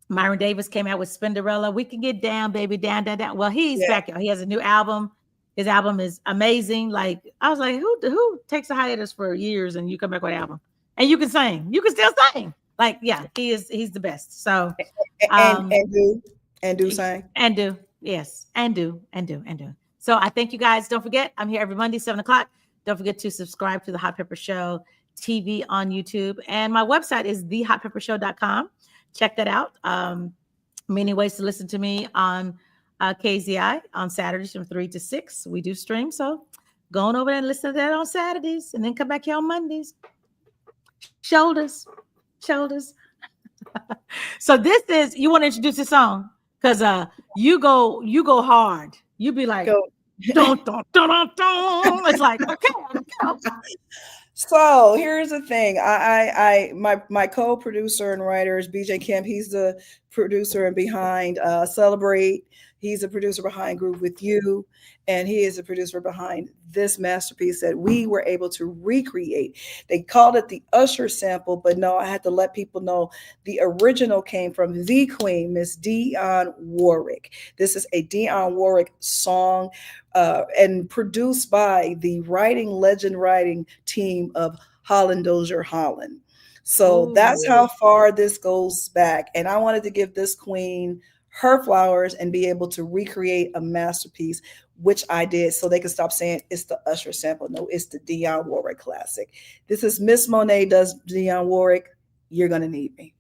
Speaker 3: Myron Davis came out with Spinderella. We Can Get Down, Baby, Down, Down, Down. Well, he's back out. He has a new album. His album is amazing. Like, I was like, who takes a hiatus for years and you come back with an album? And you can sing. You can still sing. Like, he's the best. So
Speaker 6: and do sing.
Speaker 3: And do. Yes. And do. So I thank you guys. Don't forget, I'm here every Monday, 7:00. Don't forget to subscribe to the Hot Pepper Show TV on YouTube. And my website is thehotpeppershow.com. Check that out. Many ways to listen to me on KZI on Saturdays from 3 to 6. We do stream. So go on over there and listen to that on Saturdays and then come back here on Mondays. Shoulders. So this is, you want to introduce the song? Because you go hard. You be like, dun, dun, dun, dun, dun. It's like, okay.
Speaker 6: So here's the thing. My co-producer and writer is BJ Kemp. He's the producer and behind Celebrate. He's a producer behind Groove With You. And he is a producer behind this masterpiece that we were able to recreate. They called it the Usher sample, but no, I had to let people know the original came from the queen, Miss Dionne Warwick. This is a Dionne Warwick song and produced by the legend writing team of Holland Dozier Holland. So that's how far this goes back. And I wanted to give this queen her flowers and be able to recreate a masterpiece, which I did, so they could stop saying it's the Usher sample. No, it's the Dionne Warwick classic. This is Miss Monet does Dionne Warwick. You're Gonna Need Me.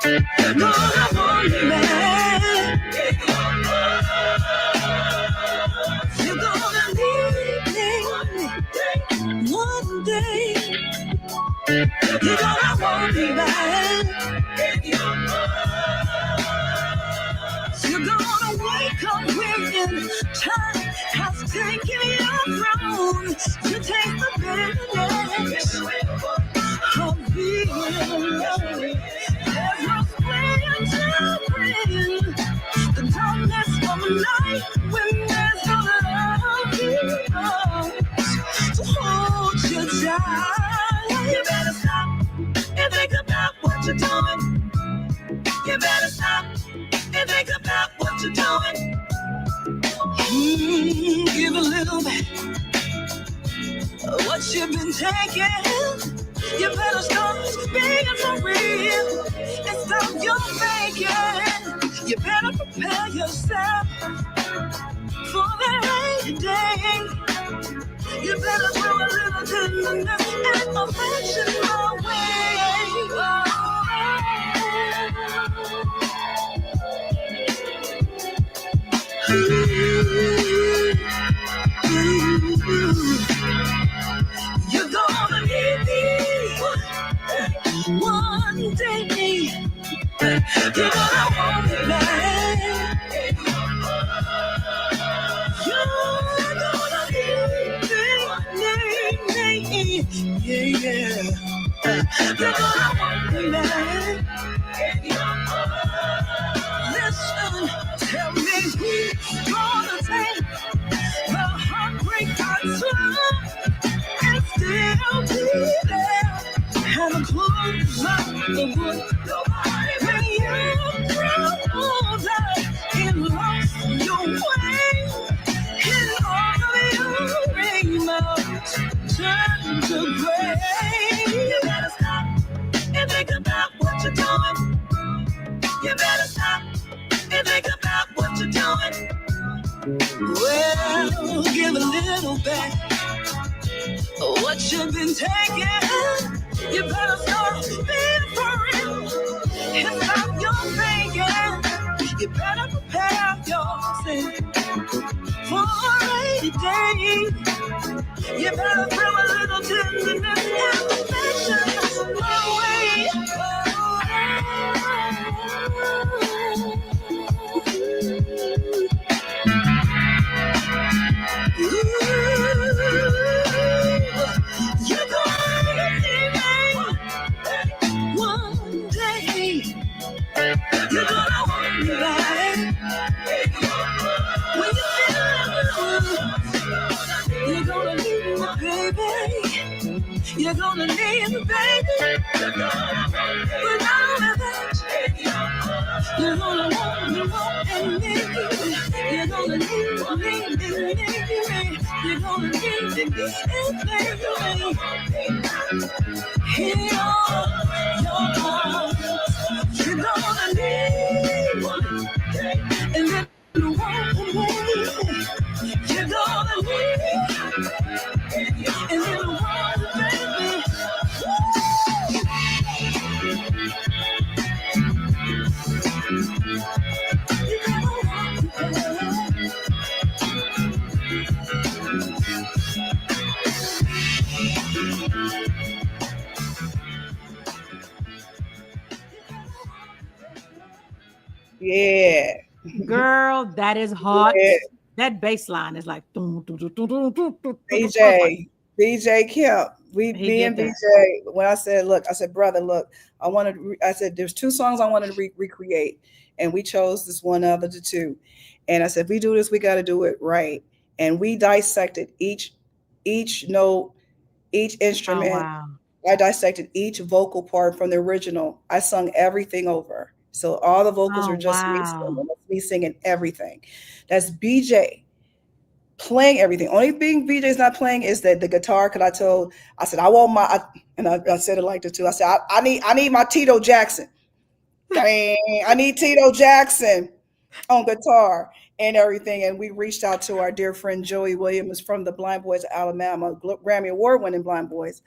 Speaker 5: You're gonna want me back. You're gonna need me one day. You're gonna want me back. You're gonna wake up when time has taken your throne to take the bitterness of being alone. The darkness of a night when there's no love to hold you down. You better stop and think about what you're doing. You better stop and think about what you're doing. Give a little bit of what you've been taking. You better start being for real and stop your faking. You better prepare yourself for the rainy day. You better throw a little tenderness and affection my way. You're gonna need me one day. You're gonna want me back. You're gonna need me. Yeah. You're gonna want me back. Listen, tell me who's gonna take the heartbreak I took and still be there. And I'm close like the wood. When you grow older and lost your way, and all of your rainbows turn to gray. You better stop and think about what you're doing. You better stop and think about what you're doing. Well, give a little bit of what you've been taking. You better start being for real and stop your thinking. You better prepare yourself for a rainy day. You You're gonna want me right. When you feel you're gonna need me, baby. You're gonna need me, baby. But not only that, you're gonna want me, and need me. You're gonna need me. You're gonna need me, baby. Hear your heart. You're gonna need one, and then you want me. You're gonna need, and then you want me,
Speaker 6: Yeah.
Speaker 3: Girl, that is hot.
Speaker 6: Yeah.
Speaker 3: That bass line is like
Speaker 6: BJ Kemp. Me and
Speaker 3: did
Speaker 6: BJ. When I said, brother, look, I said, there's 2 songs I wanted to recreate, and we chose this one out of the 2. And I said, if we do this, we got to do it right. And we dissected each note, each instrument.
Speaker 3: Oh, wow.
Speaker 6: I dissected each vocal part from the original. I sung everything over. So all the vocals are just me singing everything. That's BJ playing everything. Only thing BJ's not playing is the guitar. Because I said, I want my, and I said it like this too. I said, I need my Tito Jackson. I need Tito Jackson on guitar and everything. And we reached out to our dear friend Joey Williams from the Blind Boys of Alabama, Grammy Award winning Blind Boys.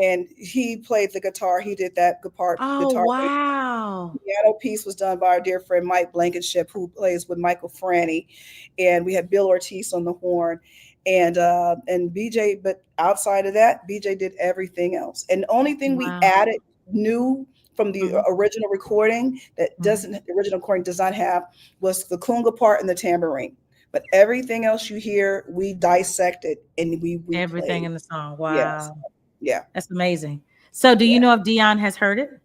Speaker 6: And he played the guitar. He did that part.
Speaker 3: Oh,
Speaker 6: guitar.
Speaker 3: wow.
Speaker 6: The piano piece was done by our dear friend Mike Blankenship, who plays with Michael Franny. And we had Bill Ortiz on the horn. And BJ, but outside of that, BJ did everything else. And the only thing we added new from the original recording the original recording does not have was the conga part and the tambourine. But everything else you hear, we dissected and we
Speaker 3: everything
Speaker 6: played.
Speaker 3: In the song. Wow.
Speaker 6: Yes. Yeah.
Speaker 3: That's amazing. So do you know if Dion has heard it?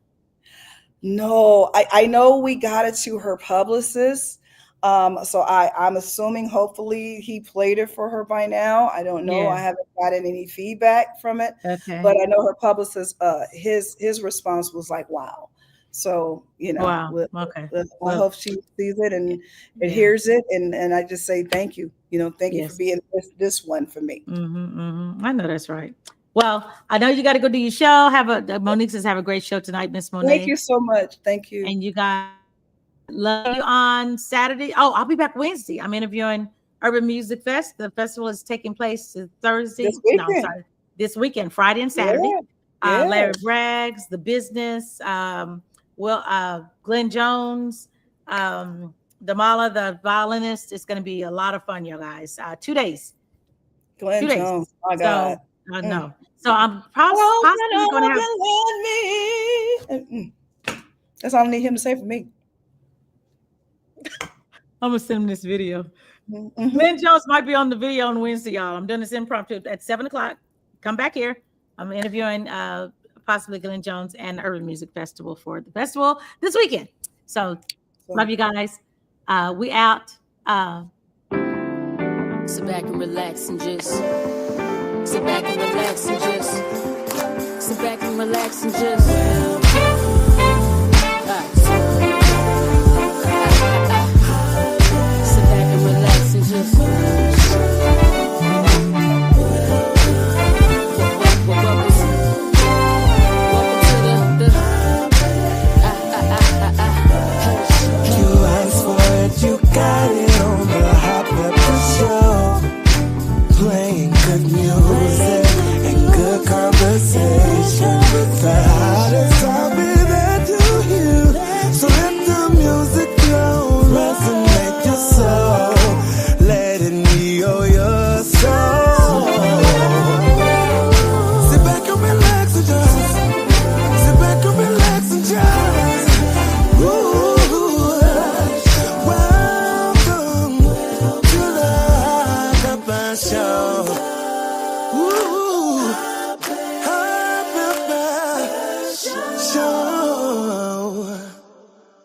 Speaker 6: No, I know we got it to her publicist. So I'm assuming hopefully he played it for her by now. I don't know.
Speaker 3: Yeah.
Speaker 6: I haven't gotten any feedback from it.
Speaker 3: Okay.
Speaker 6: But I know her publicist, his response was like, wow. So,
Speaker 3: Wow.
Speaker 6: I hope she sees it and hears it. And I just say, thank you. Thank you for being this one for me.
Speaker 3: I know that's right. Well, I know you got to go do your show. Monique says have a great show tonight, Miss Monet.
Speaker 6: Thank you so much. Thank you.
Speaker 3: And you guys love you on Saturday. Oh, I'll be back Wednesday. I'm interviewing Urban Music Fest. The festival is taking place Thursday. This weekend, Friday and Saturday.
Speaker 6: Yeah.
Speaker 3: Larry Braggs, The Business, Glenn Jones, Damala, the violinist. It's going to be a lot of fun, you guys. 2 days.
Speaker 6: Glenn Jones. My God.
Speaker 3: I know. So I'm possibly going to have.
Speaker 6: That's all I need him to say for me.
Speaker 3: I'm gonna send him this video. Glenn Jones might be on the video on Wednesday, y'all. I'm doing this impromptu at 7:00. Come back here. I'm interviewing possibly Glenn Jones and the Urban Music Festival for the festival this weekend. So love you guys. We out.
Speaker 1: Sit back and relax and just sit back and relax and just sit back and relax and just